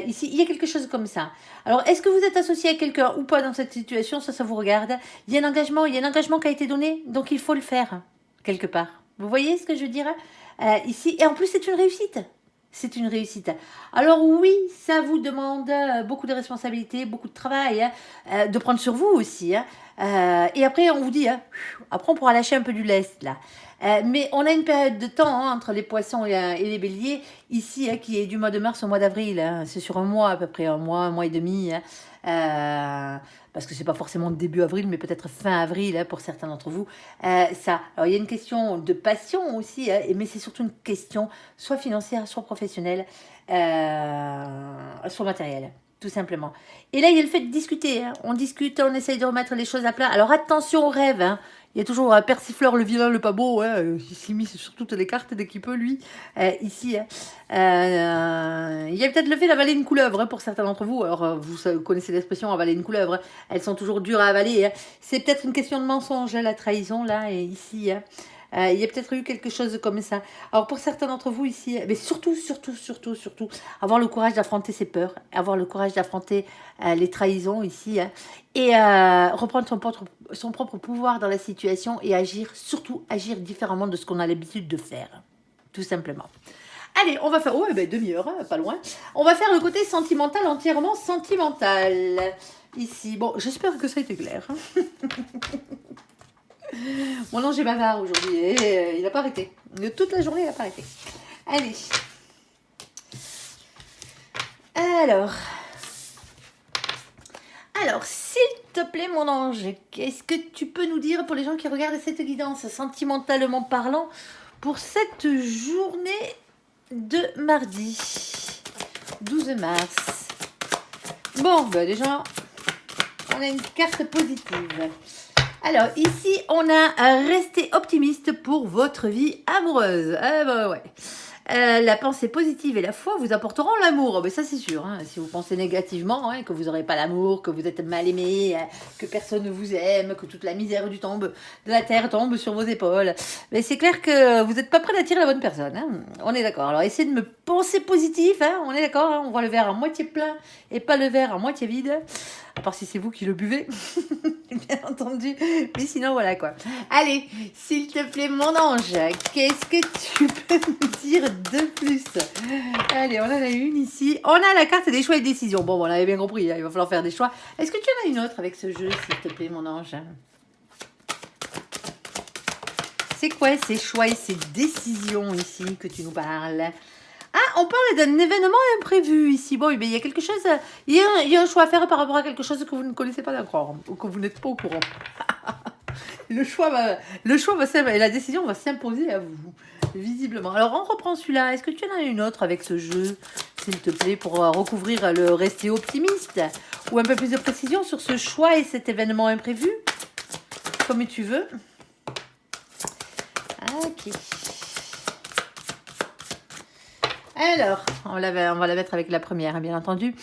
Ici, il y a quelque chose comme ça. Alors, est-ce que vous êtes associé à quelqu'un ou pas dans cette situation? Ça vous regarde. Il y a un engagement qui a été donné, donc il faut le faire, quelque part. Vous voyez ce que je veux dire? Ici, et en plus, c'est une réussite. C'est une réussite. Alors oui, ça vous demande beaucoup de responsabilités, beaucoup de travail, hein, de prendre sur vous aussi. Hein. Et après, on vous dit, hein, après on pourra lâcher un peu du lest là. Mais on a une période de temps hein, entre les poissons et les béliers, ici, hein, qui est du mois de mars au mois d'avril. Hein. C'est sur un mois à peu près, un mois et demi. Hein. Parce que c'est pas forcément début avril, mais peut-être fin avril hein, pour certains d'entre vous. Ça. Alors il y a une question de passion aussi, hein, mais c'est surtout une question soit financière, soit professionnelle, soit matérielle. Tout simplement. Et là, il y a le fait de discuter. Hein. On discute, on essaye de remettre les choses à plat. Alors attention aux rêves. Hein. Il y a toujours Persifleur, le vilain, le pas beau. Hein. Il s'est mis sur toutes les cartes dès qu'il peut, lui. Ici. Hein. Il y a peut-être le fait d'avaler une couleuvre hein, pour certains d'entre vous. Alors, vous connaissez l'expression avaler une couleuvre. Hein. Elles sont toujours dures à avaler. Hein. C'est peut-être une question de mensonge, hein, la trahison, là, et ici. Hein. Il y a peut-être eu quelque chose comme ça. Alors pour certains d'entre vous ici, mais surtout, avoir le courage d'affronter ses peurs, avoir le courage d'affronter les trahisons ici, hein, et reprendre son propre pouvoir dans la situation et surtout agir différemment de ce qu'on a l'habitude de faire, tout simplement. Allez, on va faire, demi-heure, hein, pas loin. On va faire le côté sentimental, entièrement sentimental. Ici, bon, j'espère que ça a été clair. Hein. Mon ange est bavard aujourd'hui et il n'a pas arrêté. Toute la journée, il n'a pas arrêté. Allez. Alors, s'il te plaît, mon ange, qu'est-ce que tu peux nous dire pour les gens qui regardent cette guidance, sentimentalement parlant, pour cette journée de mardi 12 mars. Bon, déjà, on a une carte positive. Alors, ici, on a resté optimiste pour votre vie amoureuse. Ouais. La pensée positive et la foi vous apporteront l'amour. Mais ça, c'est sûr. Hein. Si vous pensez négativement, hein, que vous n'aurez pas l'amour, que vous êtes mal aimé, que personne ne vous aime, que toute la misère de la terre tombe sur vos épaules, mais c'est clair que vous n'êtes pas prêt d'attirer la bonne personne. Hein. On est d'accord. Alors, essayez de me penser positif. Hein. On est d'accord. Hein. On voit le verre à moitié plein et pas le verre à moitié vide. À part si c'est vous qui le buvez, bien entendu. Mais sinon, voilà quoi. Allez, s'il te plaît, mon ange, qu'est-ce que tu peux nous dire de plus? Allez, on en a une ici. On a la carte des choix et décisions. Bon, on avait bien compris, hein, il va falloir faire des choix. Est-ce que tu en as une autre avec ce jeu, s'il te plaît, mon ange? C'est quoi ces choix et ces décisions ici que tu nous parles? Ah, on parle d'un événement imprévu ici. Bon, il y a quelque chose, il y a un choix à faire par rapport à quelque chose que vous ne connaissez pas d'accord ou que vous n'êtes pas au courant. Le choix et la décision va s'imposer à vous, visiblement. Alors, on reprend celui-là. Est-ce que tu en as une autre avec ce jeu, s'il te plaît, pour recouvrir le rester optimiste ou un peu plus de précision sur ce choix et cet événement imprévu, comme tu veux. Ok. Alors, on va la mettre avec la première, bien entendu.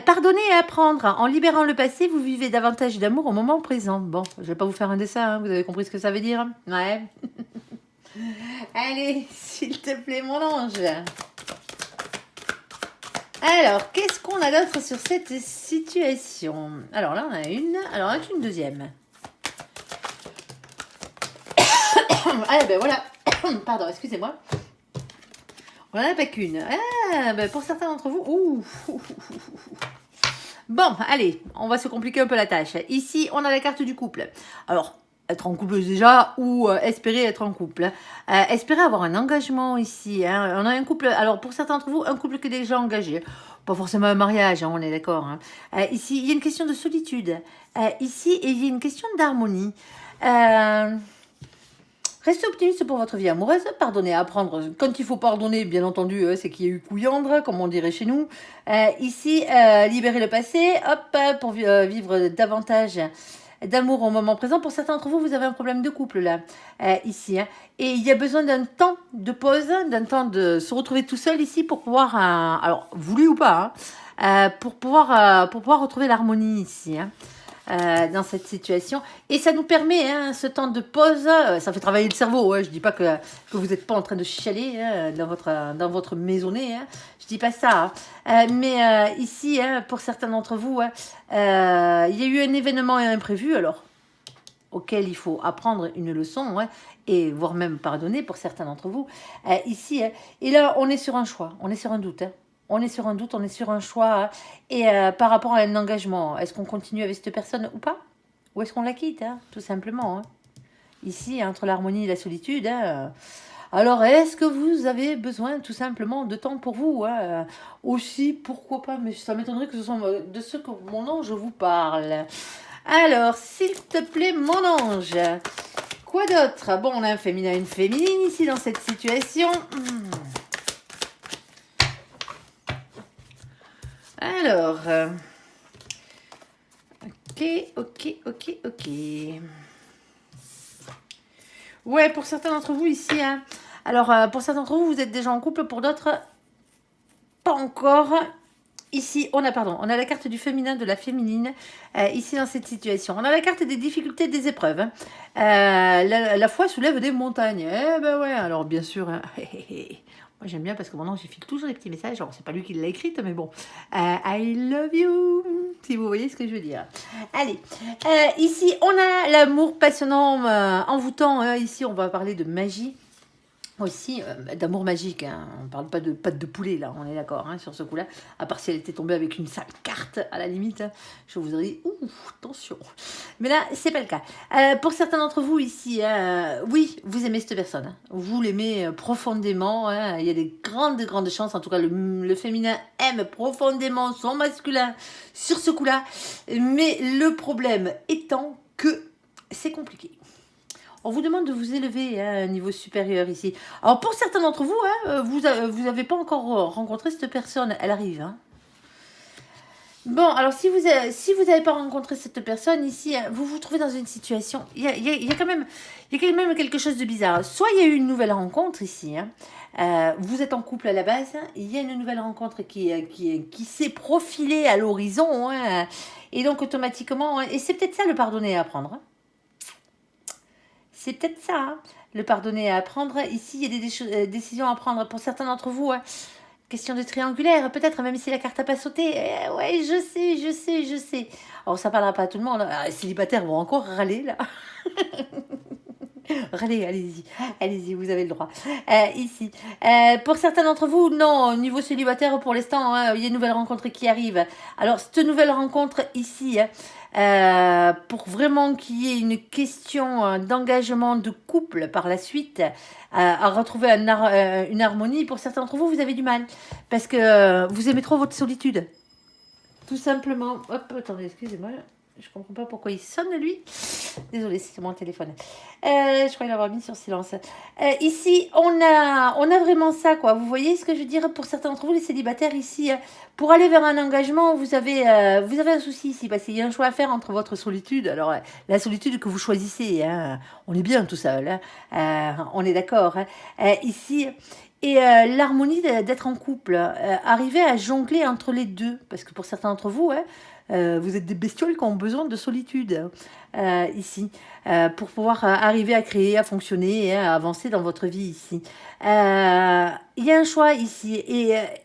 Pardonner et apprendre. En libérant le passé, vous vivez davantage d'amour au moment présent. Bon, je vais pas vous faire un dessin, hein, vous avez compris ce que ça veut dire? Ouais. Allez, s'il te plaît, mon ange. Alors, qu'est-ce qu'on a d'autre sur cette situation? Alors là, on a une. Alors, on a une deuxième. Ah, ben voilà. Pardon, excusez-moi. On n'en a pas qu'une. Ah, ben pour certains d'entre vous... Ouh. Bon, allez, on va se compliquer un peu la tâche. Ici, on a la carte du couple. Alors, être en couple déjà ou espérer être en couple. Espérer avoir un engagement ici. Hein. On a un couple, alors pour certains d'entre vous, un couple qui est déjà engagé. Pas forcément un mariage, hein, on est d'accord. Hein. Ici, il y a une question de solitude. Ici, il y a une question d'harmonie. Restez optimiste pour votre vie amoureuse, pardonnez et apprendre. Quand il faut pardonner, bien entendu, c'est qu'il y a eu couillandre, comme on dirait chez nous. Ici, libérer le passé, hop, pour vivre davantage d'amour au moment présent. Pour certains d'entre vous, vous avez un problème de couple là, ici. Hein. Et il y a besoin d'un temps de pause, d'un temps de se retrouver tout seul ici pour pouvoir, alors voulu ou pas, hein, pour pouvoir retrouver l'harmonie ici. Hein. Dans cette situation et ça nous permet hein, ce temps de pause, ça fait travailler le cerveau, hein. Je dis pas que vous n'êtes pas en train de chialer hein, dans votre maisonnée, hein. Je dis pas ça hein. Mais ici hein, pour certains d'entre vous hein, il y a eu un événement imprévu alors auquel il faut apprendre une leçon hein, et voire même pardonner pour certains d'entre vous ici hein. Et là on est sur un choix, on est sur un doute hein. On est sur un doute, on est sur un choix. Hein. Et par rapport à un engagement, est-ce qu'on continue avec cette personne ou pas? Ou est-ce qu'on la quitte, hein, tout simplement hein. Ici, entre l'harmonie et la solitude. Hein, alors, est-ce que vous avez besoin tout simplement de temps pour vous hein, aussi, pourquoi pas, mais ça m'étonnerait que ce soit de ce que mon ange vous parle. Alors, s'il te plaît, mon ange, quoi d'autre? Bon, on a un féminin et une féminine ici dans cette situation. Alors, ok. Ouais, pour certains d'entre vous ici, hein. Alors, pour certains d'entre vous, vous êtes déjà en couple, pour d'autres, pas encore. Ici, on a la carte du féminin, de la féminine, ici dans cette situation. On a la carte des difficultés, des épreuves. Hein. La foi soulève des montagnes. Eh ben ouais, alors bien sûr, hein. Moi j'aime bien parce que mon ange il file toujours les petits messages. Alors c'est pas lui qui l'a écrite, mais bon. I love you, si vous voyez ce que je veux dire. Allez, ici on a l'amour passionnant, envoûtant. Hein. Ici on va parler de magie. Aussi d'amour magique, hein. On ne parle pas de pâte de poulet là, on est d'accord hein, sur ce coup-là. À part si elle était tombée avec une sale carte à la limite, hein, je vous aurais dit ouh attention. Mais là c'est pas le cas. Pour certains d'entre vous ici, oui vous aimez cette personne, hein. Vous l'aimez profondément. Hein. Il y a des grandes chances, en tout cas le féminin aime profondément son masculin sur ce coup-là. Mais le problème étant que c'est compliqué. On vous demande de vous élever hein, à un niveau supérieur ici. Alors pour certains d'entre vous, hein, vous n'avez pas encore rencontré cette personne. Elle arrive. Hein. Bon, alors si vous n'avez pas rencontré cette personne ici, hein, vous vous trouvez dans une situation. Il y a quand même quelque chose de bizarre. Soit il y a eu une nouvelle rencontre ici. Hein, vous êtes en couple à la base. Hein, il y a une nouvelle rencontre qui s'est profilée à l'horizon. Hein, et donc automatiquement, et c'est peut-être ça le pardonner à apprendre. Hein. C'est peut-être ça, hein, le pardonner à apprendre. Ici, il y a des décisions à prendre pour certains d'entre vous. Hein. Question de triangulaire, peut-être, même si la carte n'a pas sauté. Ouais, je sais. Alors, ça ne parlera pas à tout le monde. Les célibataires vont encore râler, là. Râlez, allez-y, vous avez le droit. Ici. Pour certains d'entre vous, non, au niveau célibataire, pour l'instant, hein, il y a une nouvelle rencontre qui arrive. Alors, cette nouvelle rencontre ici, pour vraiment qu'il y ait une question d'engagement de couple par la suite, à retrouver une harmonie, pour certains d'entre vous, vous avez du mal. Parce que vous aimez trop votre solitude. Tout simplement. Hop, attendez, excusez-moi. Je comprends pas pourquoi il sonne, lui. Désolée, c'est mon téléphone. Je crois l'avoir mis sur silence. Ici, on a vraiment ça, quoi. Vous voyez ce que je veux dire? Pour certains d'entre vous, les célibataires, ici, pour aller vers un engagement, vous avez un souci ici, parce qu'il y a un choix à faire entre votre solitude. Alors, la solitude que vous choisissez, hein, on est bien tout seul, hein, on est d'accord. Hein, ici, et l'harmonie d'être en couple, arriver à jongler entre les deux, parce que pour certains d'entre vous, hein, vous êtes des bestioles qui ont besoin de solitude ici, pour pouvoir arriver à créer, à fonctionner, à avancer dans votre vie ici. Il y a un choix ici.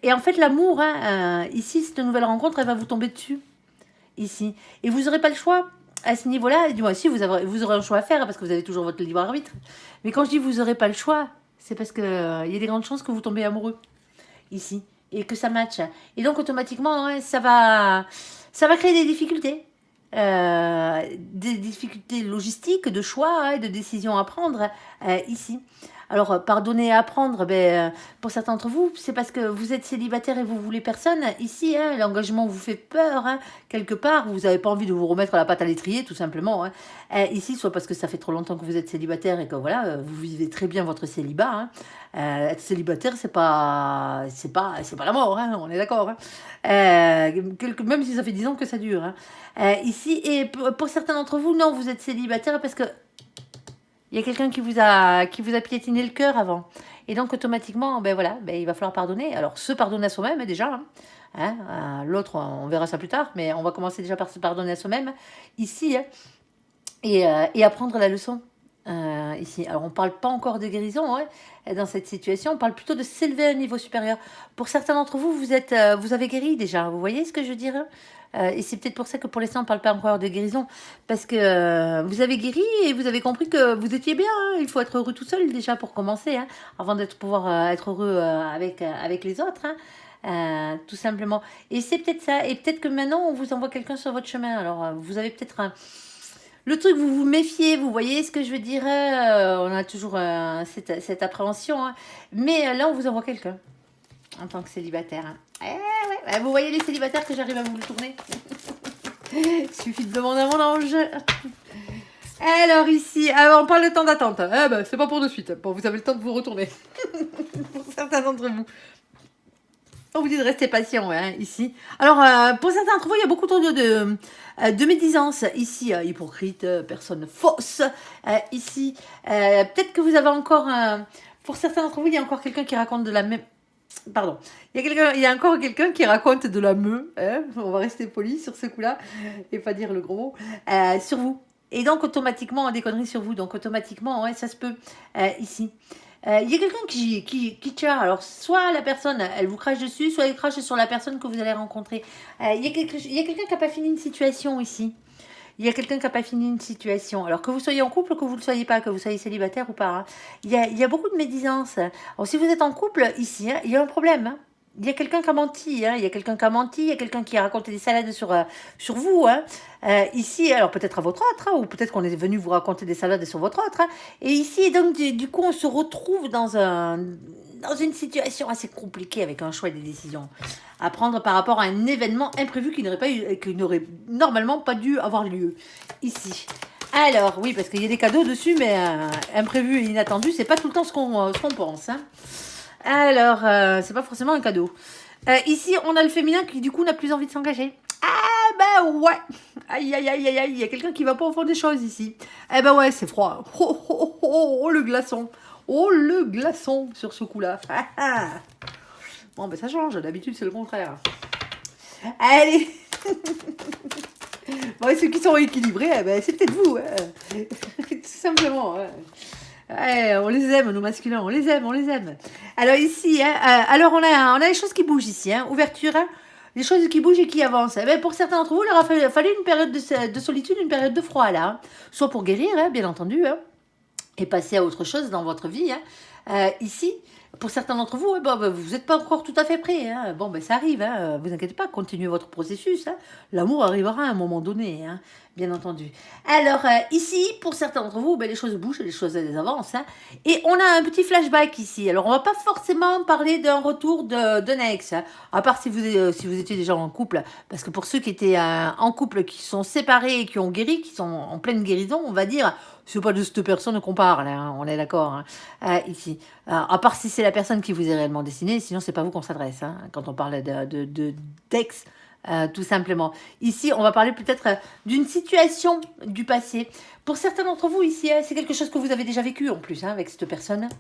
Et en fait, l'amour, hein, ici, cette nouvelle rencontre, elle va vous tomber dessus ici. Et vous n'aurez pas le choix à ce niveau-là. Du moins, si, vous aurez un choix à faire parce que vous avez toujours votre libre arbitre. Mais quand je dis vous n'aurez pas le choix, c'est parce qu'il y a des grandes chances que vous tombez amoureux ici et que ça matche. Et donc, automatiquement, hein, ça va créer des difficultés. Des difficultés logistiques, de choix, hein, de décisions à prendre ici. Alors, pardonner et apprendre, pour certains d'entre vous, c'est parce que vous êtes célibataire et vous voulez personne. Ici, hein, l'engagement vous fait peur, hein, quelque part. Vous n'avez pas envie de vous remettre la patte à l'étrier, tout simplement. Hein. Ici, soit parce que ça fait trop longtemps que vous êtes célibataire et que voilà, vous vivez très bien votre célibat. Hein. Être célibataire, c'est pas la mort, hein, on est d'accord. Hein. Même si ça fait 10 ans que ça dure. Hein. Ici, et pour certains d'entre vous, non, vous êtes célibataire parce que il y a quelqu'un qui vous a piétiné le cœur avant. Et donc, automatiquement, il va falloir pardonner. Alors, se pardonner à soi-même, déjà. L'autre, on verra ça plus tard. Mais on va commencer déjà par se pardonner à soi-même. Ici, hein, et apprendre la leçon. Ici. Alors, on ne parle pas encore de guérison hein, dans cette situation. On parle plutôt de s'élever à un niveau supérieur. Pour certains d'entre vous, vous avez guéri déjà. Vous voyez ce que je veux dire hein et c'est peut-être pour ça que pour l'instant, on ne parle pas encore de guérison. Parce que vous avez guéri et vous avez compris que vous étiez bien. Hein. Il faut être heureux tout seul déjà pour commencer. Hein, avant de pouvoir être heureux avec les autres. Hein, tout simplement. Et c'est peut-être ça. Et peut-être que maintenant, on vous envoie quelqu'un sur votre chemin. Alors, vous avez peut-être le truc, vous vous méfiez, vous voyez ce que je veux dire. On a toujours cette appréhension. Hein. Mais là, on vous envoie quelqu'un en tant que célibataire. Hein. Ouais. Vous voyez les célibataires que j'arrive à vous le tourner. Il suffit de demander à mon ange. Alors ici, on parle de temps d'attente. C'est pas pour de suite. Bon, vous avez le temps de vous retourner. Pour certains d'entre vous. On vous dit de rester patient hein, ici. Alors, pour certains d'entre vous, il y a beaucoup trop de médisance. Ici, hypocrite, personne fausse. Ici, peut-être que vous avez encore... pour certains d'entre vous, il y a encore quelqu'un qui raconte de la même... Pardon. Il y a encore quelqu'un qui raconte de la meu. Hein, on va rester poli sur ce coup-là et pas dire le gros mot. Sur vous. Et donc, automatiquement, des conneries sur vous. Donc, automatiquement, ouais, ça se peut ici. Il y a quelqu'un qui tient. Alors, soit la personne, elle vous crache dessus, soit elle crache sur la personne que vous allez rencontrer. Il y a quelqu'un qui n'a pas fini une situation ici. Il y a quelqu'un qui n'a pas fini une situation. Alors, que vous soyez en couple ou que vous ne le soyez pas, que vous soyez célibataire ou pas. Hein, il y a beaucoup de médisance. Alors, si vous êtes en couple, ici, hein, il y a un problème. Hein. Il y a quelqu'un qui a menti, hein. Il y a quelqu'un qui a menti, il y a quelqu'un qui a raconté des salades sur vous. Hein. Ici, alors peut-être à votre autre, hein, ou peut-être qu'on est venu vous raconter des salades sur votre autre. Hein. Et ici, donc, du coup, on se retrouve dans une situation assez compliquée avec un choix et des décisions à prendre par rapport à un événement imprévu qui n'aurait normalement pas dû avoir lieu ici. Alors, oui, parce qu'il y a des cadeaux dessus, mais imprévu et inattendu, c'est pas tout le temps ce qu'on pense. Hein. Alors, c'est pas forcément un cadeau. Ici, on a le féminin qui, du coup, n'a plus envie de s'engager. Ouais. Aïe, il y a quelqu'un qui va pas au fond des choses ici. Ouais, c'est froid. Oh, le glaçon. Oh, le glaçon sur ce coup-là. Bon, ça change. D'habitude, c'est le contraire. Allez. Bon, ceux qui sont équilibrés, c'est peut-être vous. Tout simplement. On les aime, nos masculins, on les aime. Alors ici, alors on a les choses qui bougent ici, hein, ouverture, hein, les choses qui bougent et qui avancent. Pour certains d'entre vous, il aura fallu une période de solitude, une période de froid là, hein, soit pour guérir, hein, bien entendu, hein, et passer à autre chose dans votre vie. Hein. Ici, Pour certains d'entre vous, vous n'êtes pas encore tout à fait prêts. Hein. Bon, ben ça arrive, hein. Vous inquiétez pas, continuez votre processus. Hein. L'amour arrivera à un moment donné, hein, bien entendu. Alors, ici, pour certains d'entre vous, les choses bougent, les choses elles avancent. Hein. Et on a un petit flashback ici. Alors, on va pas forcément parler d'un retour d'un ex, hein, à part si vous étiez déjà en couple. Parce que pour ceux qui étaient en couple, qui sont séparés, qui ont guéri, qui sont en pleine guérison, on va dire, c'est pas de cette personne qu'on parle, hein, on est d'accord, hein, ici. À part si c'est la personne qui vous est réellement destinée, sinon c'est pas vous qu'on s'adresse, hein, quand on parle d'ex, tout simplement. Ici, on va parler peut-être d'une situation du passé. Pour certains d'entre vous, ici, c'est quelque chose que vous avez déjà vécu en plus, hein, avec cette personne.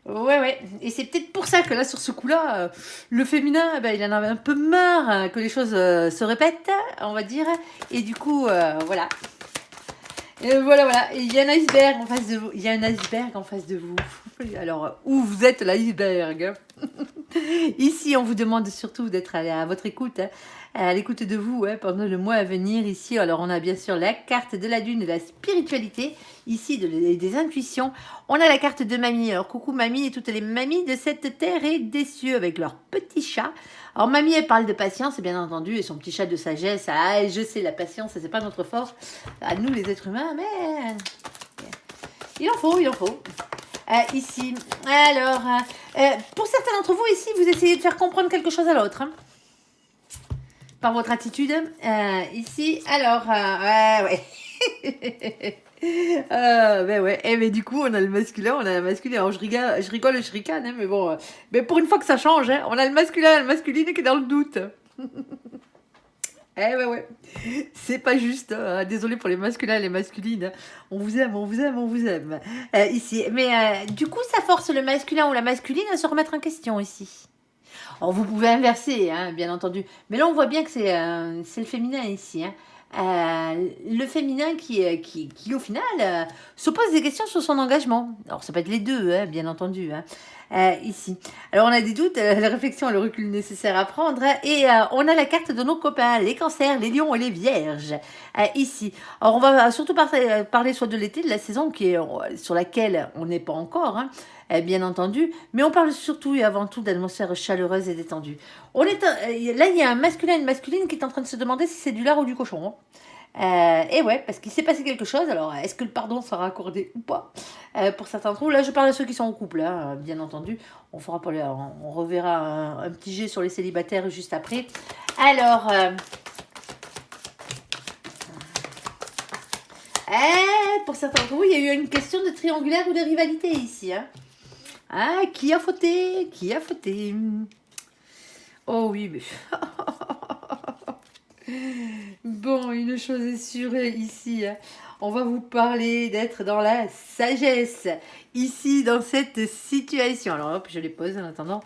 Ouais. Et c'est peut-être pour ça que là, sur ce coup-là, le féminin, il en avait un peu marre que les choses se répètent, on va dire. Et du coup, voilà. Et voilà. Et il y a un iceberg en face de vous. Il y a un iceberg en face de vous. Alors, où vous êtes l'iceberg? Ici, on vous demande surtout d'être à votre écoute, hein, à l'écoute de vous, hein, pendant le mois à venir. Ici, alors on a bien sûr la carte de la lune, de la spiritualité, ici des intuitions. On a la carte de mamie. Alors coucou mamie et toutes les mamies de cette terre et des cieux avec leur petit chat. Alors mamie, elle parle de patience, bien entendu, et son petit chat de sagesse. Ah, je sais, la patience, c'est pas notre force à nous les êtres humains, mais il en faut. Ici, alors, pour certains d'entre vous ici, vous essayez de faire comprendre quelque chose à l'autre, hein, par votre attitude. Ici, alors, ouais. Ouais. Mais du coup, on a le masculin, on a la masculine. Alors, je rigole, je ricane, hein, mais bon, mais pour une fois que ça change, hein, on a le masculin et la masculine qui est dans le doute. Ouais. C'est pas juste. Hein. Désolé pour les masculins et les masculines. Hein. On vous aime. Ici. Mais du coup, ça force le masculin ou la masculine à se remettre en question ici. Alors, vous pouvez inverser, hein, bien entendu. Mais là, on voit bien que c'est le féminin ici. Hein. Le féminin qui au final, se pose des questions sur son engagement. Alors, ça peut être les deux, hein, bien entendu. Hein. Ici. Alors, on a des doutes, la réflexion et le recul nécessaire à prendre. Hein, et on a la carte de nos copains, les cancers, les lions et les vierges. Ici. Alors, on va surtout parler soit de l'été, de la saison sur laquelle on n'est pas encore. Hein, bien entendu, mais on parle surtout et avant tout d'atmosphère chaleureuse et détendue. Là, il y a un masculin et une masculine qui est en train de se demander si c'est du lard ou du cochon. Hein. Et ouais, parce qu'il s'est passé quelque chose. Alors, est-ce que le pardon sera accordé ou pas pour certains d'entre vous? Là, je parle à ceux qui sont en couple, hein, bien entendu. On reverra un petit jet sur les célibataires juste après. Alors, pour certains d'entre vous, il y a eu une question de triangulaire ou de rivalité ici. Hein. Ah, qui a fauté? Oh oui, mais... Bon, une chose est sûre ici, hein. On va vous parler d'être dans la sagesse, ici, dans cette situation. Alors hop, je les pose en attendant.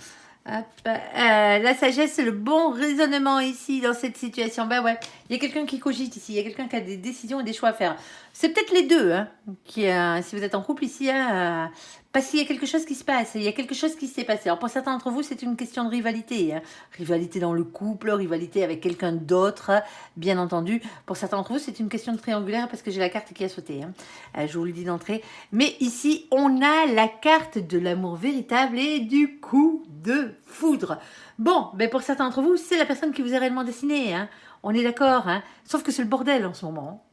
Hop, la sagesse, c'est le bon raisonnement ici, dans cette situation. Ben ouais, il y a quelqu'un qui cogite ici, il y a quelqu'un qui a des décisions et des choix à faire. C'est peut-être les deux, hein, si vous êtes en couple ici, hein, parce qu'il y a quelque chose qui se passe, il y a quelque chose qui s'est passé. Alors pour certains d'entre vous, c'est une question de rivalité. Hein. Rivalité dans le couple, rivalité avec quelqu'un d'autre, bien entendu. Pour certains d'entre vous, c'est une question de triangulaire parce que j'ai la carte qui a sauté. Hein. Je vous le dis d'entrée. Mais ici, on a la carte de l'amour véritable et du coup de foudre. Bon, ben pour certains d'entre vous, c'est la personne qui vous est réellement destinée. Hein. On est d'accord. Hein. Sauf que c'est le bordel en ce moment.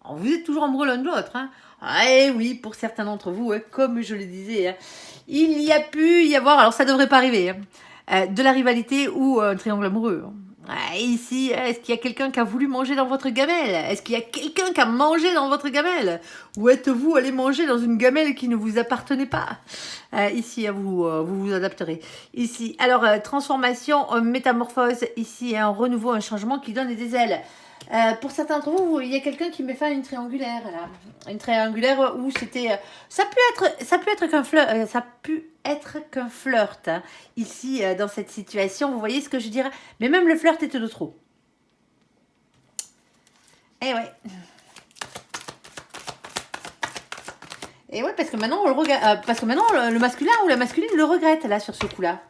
Alors, vous êtes toujours amoureux l'un de l'autre. Hein. Eh oui, pour certains d'entre vous, hein, comme je le disais, hein, il y a pu y avoir, alors ça devrait pas arriver, hein, de la rivalité ou un triangle amoureux. Ici, est-ce qu'il y a quelqu'un qui a voulu manger dans votre gamelle? Est-ce qu'il y a quelqu'un qui a mangé dans votre gamelle? Ou êtes-vous allé manger dans une gamelle qui ne vous appartenait pas? Ici, vous vous adapterez. Ici, alors, transformation, métamorphose, ici, un renouveau, un changement qui donne des ailes. Pour certains d'entre vous, il y a quelqu'un qui met fin à une triangulaire là. Une triangulaire où c'était ça peut être qu'un flirt hein, ici dans cette situation, vous voyez ce que je dirais, mais même le flirt était de trop. Et ouais. Parce que maintenant on le regarde parce que maintenant le masculin ou la masculine le regrette là sur ce coup-là.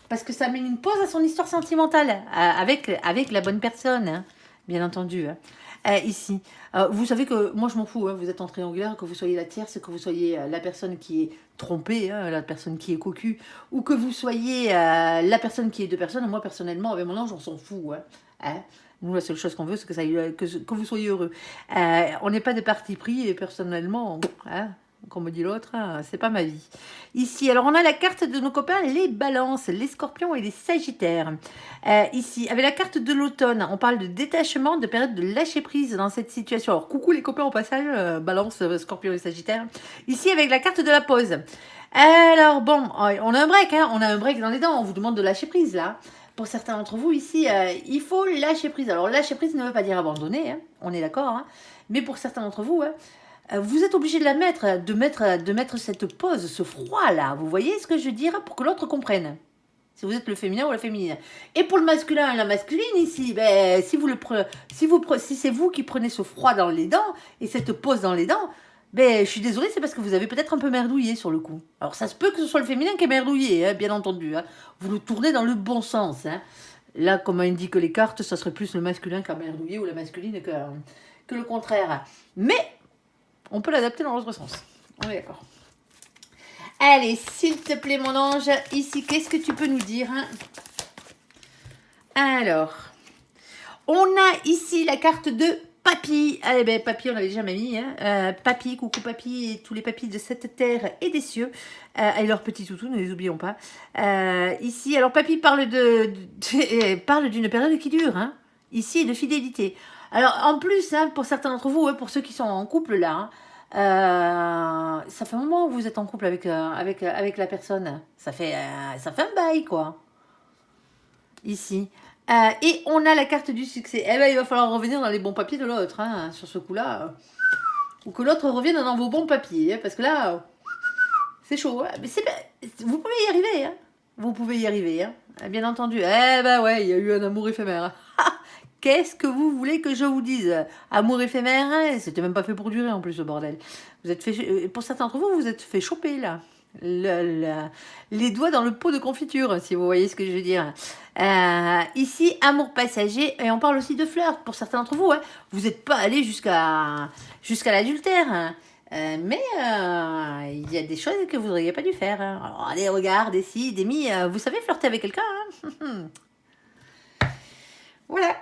Parce que ça met une pause à son histoire sentimentale avec la bonne personne. Hein. bien entendu. Hein. Ici, vous savez que moi je m'en fous, hein, vous êtes en triangulaire, que vous soyez la tierce, que vous soyez la personne qui est trompée, hein, la personne qui est cocu, ou que vous soyez la personne qui est deux personnes. Moi personnellement, avec mon ange, on s'en fout. Hein. Hein. Nous, la seule chose qu'on veut, c'est que, que vous soyez heureux. On n'est pas de parti pris et personnellement, hein, comme dit l'autre, hein, c'est pas ma vie. Ici, alors on a la carte de nos copains, les balances, les scorpions et les sagittaires. Ici, avec la carte de l'automne, on parle de détachement, de période de lâcher prise dans cette situation. Alors, coucou les copains au passage, balance, scorpion et sagittaire. Ici, avec la carte de la pause. Alors, bon, on a un break, hein, on a un break dans les dents, on vous demande de lâcher prise là. Pour certains d'entre vous ici, il faut lâcher prise. Alors, lâcher prise ne veut pas dire abandonner, hein, on est d'accord, hein, mais pour certains d'entre vous, hein, vous êtes obligé de la mettre, de mettre cette pause, ce froid là. Vous voyez ce que je veux dire pour que l'autre comprenne. Si vous êtes le féminin ou la féminine. Et pour le masculin et la masculine ici, ben, si c'est vous qui prenez ce froid dans les dents et cette pause dans les dents, ben, je suis désolée, c'est parce que vous avez peut-être un peu merdouillé sur le coup. Alors ça se peut que ce soit le féminin qui est merdouillé, hein, bien entendu. Hein. Vous le tournez dans le bon sens. Hein. Là, comme indiquent les cartes, ça serait plus le masculin qui a merdouillé ou la masculine que le contraire. Mais on peut l'adapter dans l'autre sens. On est d'accord. Allez, s'il te plaît, mon ange, ici, qu'est-ce que tu peux nous dire hein? Alors, on a ici la carte de Papy. Eh ben, Papy, on l'avait déjà mis. Hein? Papy, coucou Papy et tous les papys de cette terre et des cieux. Et leurs petits toutous, ne les oublions pas. Ici, alors Papy parle parle d'une période qui dure. Hein? Ici, de fidélité. Alors, en plus, hein, pour certains d'entre vous, pour ceux qui sont en couple là, ça fait un moment que vous êtes en couple avec la personne. Ça fait un bail, quoi. Ici. Et on a la carte du succès. Eh ben, il va falloir revenir dans les bons papiers de l'autre, hein, sur ce coup-là. Ou que l'autre revienne dans vos bons papiers, hein, parce que là, c'est chaud. Hein. Mais vous pouvez y arriver, hein. Vous pouvez y arriver, hein. Bien entendu. Eh ben ouais, il y a eu un amour éphémère. Qu'est-ce que vous voulez que je vous dise? Amour éphémère, hein, c'était même pas fait pour durer en plus, ce bordel. Vous êtes fait, pour certains d'entre vous, vous êtes fait choper là. Les doigts dans le pot de confiture, si vous voyez ce que je veux dire. Ici, amour passager, et on parle aussi de flirt pour certains d'entre vous. Hein. Vous n'êtes pas allé jusqu'à l'adultère. Hein. Mais il y a des choses que vous n'auriez pas dû faire. Hein. Alors, allez, regarde, ici, Demi, vous savez flirter avec quelqu'un. Hein. Voilà,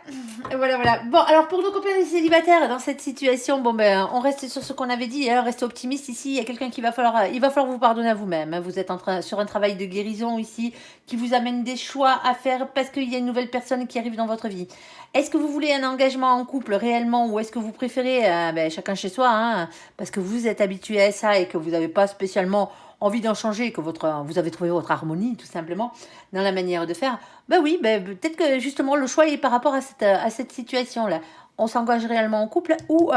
voilà. Bon, alors pour nos copains des célibataires dans cette situation, bon ben, on reste sur ce qu'on avait dit, hein, restez optimiste ici. Il y a quelqu'un il va falloir vous pardonner à vous-même. Hein. Vous êtes sur un travail de guérison ici qui vous amène des choix à faire parce qu'il y a une nouvelle personne qui arrive dans votre vie. Est-ce que vous voulez un engagement en couple réellement ou est-ce que vous préférez chacun chez soi, hein, parce que vous êtes habitué à ça et que vous n'avez pas spécialement envie d'en changer, que vous avez trouvé votre harmonie tout simplement dans la manière de faire, ben oui, peut-être que justement le choix est par rapport à cette situation-là. On s'engage réellement en couple ou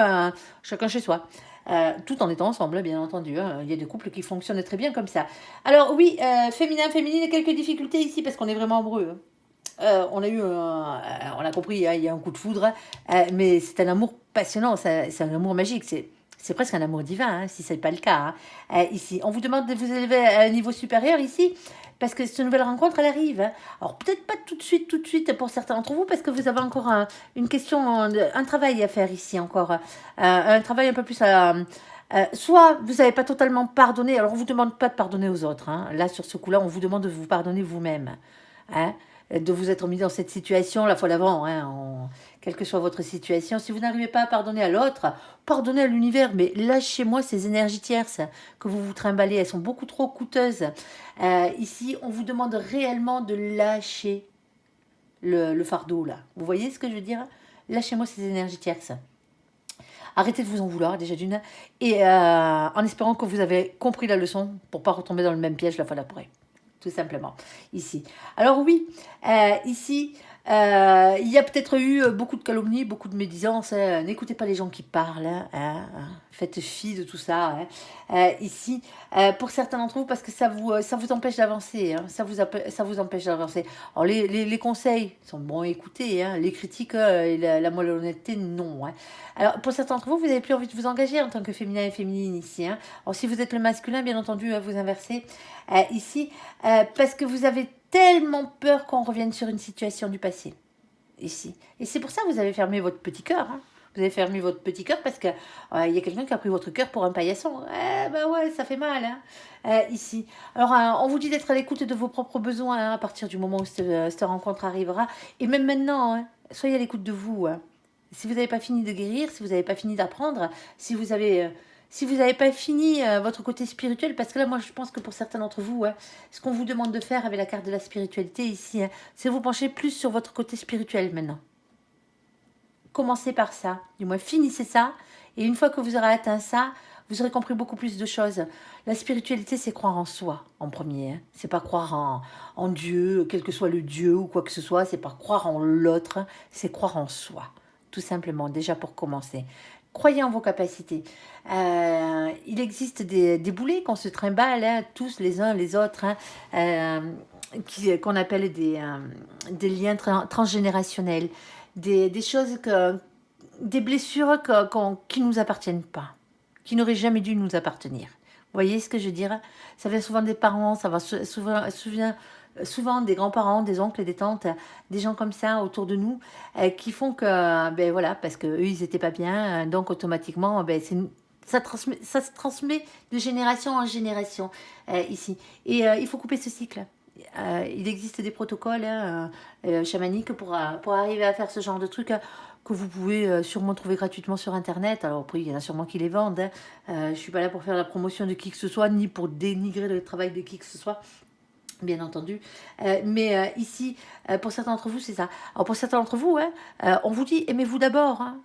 chacun chez soi. Tout en étant ensemble, bien entendu. Hein. Il y a des couples qui fonctionnent très bien comme ça. Alors oui, féminin, féminine, quelques difficultés ici parce qu'on est vraiment amoureux. On a compris, hein, il y a un coup de foudre, mais c'est un amour passionnant, c'est un amour magique, c'est presque un amour divin, hein, si ce n'est pas le cas. Hein. Ici, on vous demande de vous élever à un niveau supérieur ici, parce que cette nouvelle rencontre, elle arrive. Hein. Alors, peut-être pas tout de suite pour certains d'entre vous, parce que vous avez encore une question, un travail à faire ici encore. Un travail un peu plus soit vous n'avez pas totalement pardonné, alors on ne vous demande pas de pardonner aux autres. Hein. Là, sur ce coup-là, on vous demande de vous pardonner vous-même. Hein. De vous être mis dans cette situation la fois d'avant, hein, quelle que soit votre situation. Si vous n'arrivez pas à pardonner à l'autre, pardonnez à l'univers, mais lâchez-moi ces énergies tierces que vous vous trimballez, elles sont beaucoup trop coûteuses. Ici, on vous demande réellement de lâcher le fardeau, là. Vous voyez ce que je veux dire? Lâchez-moi ces énergies tierces. Arrêtez de vous en vouloir, déjà d'une, et en espérant que vous avez compris la leçon pour pas retomber dans le même piège la fois d'après. Tout simplement, ici. Alors oui, ici, il y a peut-être eu beaucoup de calomnies, beaucoup de médisances. Hein. N'écoutez pas les gens qui parlent. Hein. Faites fi de tout ça. Hein. Ici, pour certains d'entre vous, parce que ça vous empêche d'avancer. Hein. Ça vous empêche d'avancer. Alors, les conseils sont bons à écouter. Hein. Les critiques et la malhonnêteté, non. Hein. Alors, pour certains d'entre vous, vous n'avez plus envie de vous engager en tant que féminin et féminine ici. Hein. Alors, si vous êtes le masculin, bien entendu, vous inversez ici, parce que vous avez tellement peur qu'on revienne sur une situation du passé. ici. Et c'est pour ça que vous avez fermé votre petit cœur. Hein. Vous avez fermé votre petit cœur parce que y a quelqu'un qui a pris votre cœur pour un paillasson. Eh ben ouais, ça fait mal. Hein. Ici. Alors, on vous dit d'être à l'écoute de vos propres besoins hein, à partir du moment où cette rencontre arrivera. Et même maintenant, hein, soyez à l'écoute de vous. Hein. Si vous n'avez pas fini de guérir, si vous n'avez pas fini d'apprendre, si vous n'avez pas fini votre côté spirituel, parce que là, moi, je pense que pour certains d'entre vous, ce qu'on vous demande de faire avec la carte de la spiritualité ici, c'est vous pencher plus sur votre côté spirituel maintenant. Commencez par ça, du moins finissez ça, et une fois que vous aurez atteint ça, vous aurez compris beaucoup plus de choses. La spiritualité, c'est croire en soi, en premier. Hein. C'est pas croire en Dieu, quel que soit le Dieu ou quoi que ce soit, c'est pas croire en l'autre, c'est croire en soi. Tout simplement, déjà pour commencer. Croyez en vos capacités. Il existe des boulets qu'on se trimballe, hein, tous les uns les autres, hein, qu'on appelle des liens transgénérationnels. Des choses, des blessures qui ne nous appartiennent pas, qui n'auraient jamais dû nous appartenir. Vous voyez ce que je veux dire? Ça vient souvent des parents, ça va souvent des grands-parents, des oncles et des tantes, des gens comme ça autour de nous, qui font que, ben voilà, parce qu'eux, ils n'étaient pas bien, donc automatiquement, ben, ça se transmet de génération en génération ici. Et il faut couper ce cycle. Il existe des protocoles chamaniques pour arriver à faire ce genre de trucs que vous pouvez sûrement trouver gratuitement sur Internet. Alors après, il y en a sûrement qui les vendent. Hein. Je ne suis pas là pour faire la promotion de qui que ce soit, ni pour dénigrer le travail de qui que ce soit. Bien entendu. Mais ici, pour certains d'entre vous, c'est ça. Alors pour certains d'entre vous, on vous dit, aimez-vous d'abord. Hein.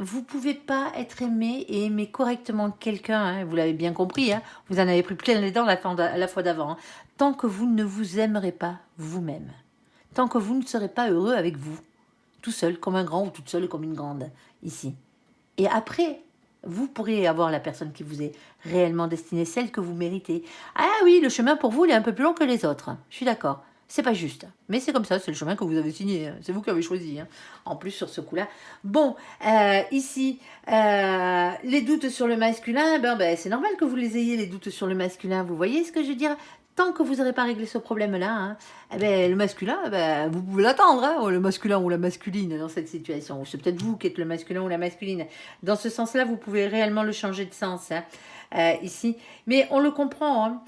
Vous ne pouvez pas être aimé et aimer correctement quelqu'un, hein, vous l'avez bien compris, hein, vous en avez pris plein les dents la fois d'avant, hein, tant que vous ne vous aimerez pas vous-même, tant que vous ne serez pas heureux avec vous, tout seul comme un grand ou toute seule comme une grande, ici. Et après, vous pourrez avoir la personne qui vous est réellement destinée, celle que vous méritez. Ah oui, le chemin pour vous, il est un peu plus long que les autres, je suis d'accord. C'est pas juste, mais c'est comme ça, c'est le chemin que vous avez signé, c'est vous qui avez choisi, hein. En plus sur ce coup-là. Bon, ici, les doutes sur le masculin, ben, c'est normal que vous les ayez, les doutes sur le masculin, vous voyez ce que je veux dire? Tant que vous n'aurez pas réglé ce problème-là, hein, le masculin, vous pouvez l'attendre, hein, le masculin ou la masculine dans cette situation. C'est peut-être vous qui êtes le masculin ou la masculine. Dans ce sens-là, vous pouvez réellement le changer de sens ici. Mais on le comprend, hein.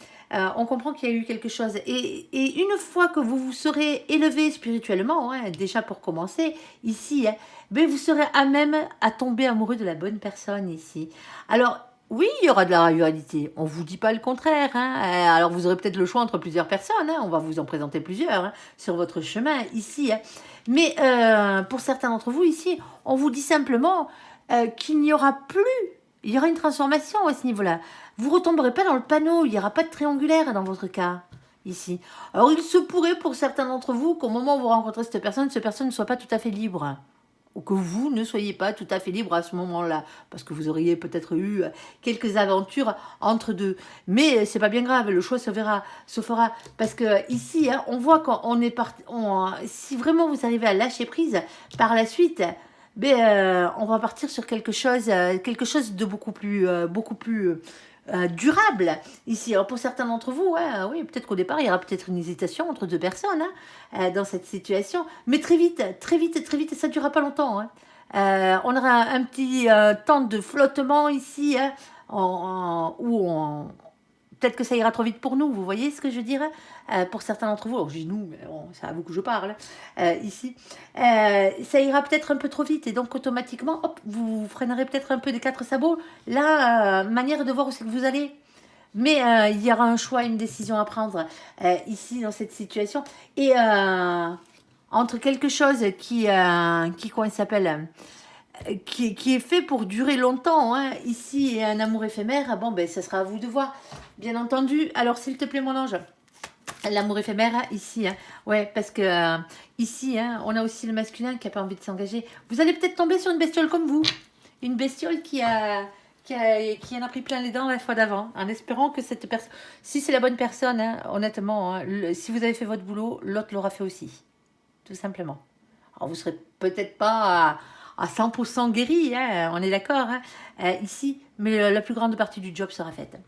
On comprend qu'il y a eu quelque chose. Et une fois que vous vous serez élevé spirituellement, hein, déjà pour commencer, ici, hein, vous serez à même à tomber amoureux de la bonne personne ici. Alors, oui, il y aura de la rivalité. On ne vous dit pas le contraire. Hein. Alors, vous aurez peut-être le choix entre plusieurs personnes. Hein. On va vous en présenter plusieurs hein, sur votre chemin ici. Hein. Mais pour certains d'entre vous ici, on vous dit simplement qu'il n'y aura plus. Il y aura une transformation à ce niveau-là. Vous ne retomberez pas dans le panneau. Il n'y aura pas de triangulaire dans votre cas ici. Alors, il se pourrait pour certains d'entre vous qu'au moment où vous rencontrez cette personne ne soit pas tout à fait libre. Ou que vous ne soyez pas tout à fait libre à ce moment-là, parce que vous auriez peut-être eu quelques aventures entre deux. Mais c'est pas bien grave, le choix se fera. Parce que ici, hein, on voit qu'on est parti. Si vraiment vous arrivez à lâcher prise, par la suite, on va partir sur quelque chose de beaucoup plus durable ici. Alors pour certains d'entre vous, oui, peut-être qu'au départ, il y aura peut-être une hésitation entre deux personnes dans cette situation. Mais très vite, ça ne durera pas longtemps. Hein. On aura un petit temps de flottement ici, hein, peut-être que ça ira trop vite pour nous, vous voyez ce que je veux dire pour certains d'entre vous, alors je dis nous, mais bon, c'est à vous que je parle, ici, ça ira peut-être un peu trop vite, et donc automatiquement, hop, vous freinerez peut-être un peu des quatre sabots, là, manière de voir où c'est que vous allez, mais il y aura un choix, une décision à prendre, ici, dans cette situation, et entre quelque chose comment il s'appelle qui est fait pour durer longtemps, hein, ici, et un amour éphémère, ça sera à vous de voir, bien entendu. Alors, s'il te plaît, mon ange, l'amour éphémère, ici, hein, ouais, parce que ici, hein, on a aussi le masculin qui n'a pas envie de s'engager. Vous allez peut-être tomber sur une bestiole comme vous, une bestiole qui en a pris plein les dents la fois d'avant, en espérant que cette personne, si c'est la bonne personne, hein, honnêtement, hein, si vous avez fait votre boulot, l'autre l'aura fait aussi, tout simplement. Alors, vous ne serez peut-être pas à 100% guéri, hein, on est d'accord, hein, ici, mais la plus grande partie du job sera faite.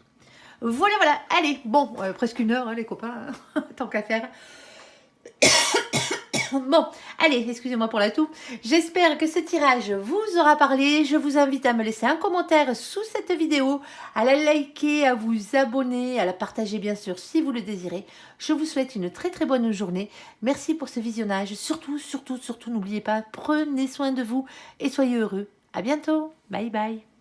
Voilà, allez, bon, presque une heure, hein, les copains, tant qu'à faire. Bon, allez, excusez-moi pour la toux. J'espère que ce tirage vous aura parlé. Je vous invite à me laisser un commentaire sous cette vidéo, à la liker, à vous abonner, à la partager bien sûr si vous le désirez. Je vous souhaite une très très bonne journée. Merci pour ce visionnage. Surtout, surtout, surtout, n'oubliez pas, prenez soin de vous et soyez heureux. À bientôt. Bye bye.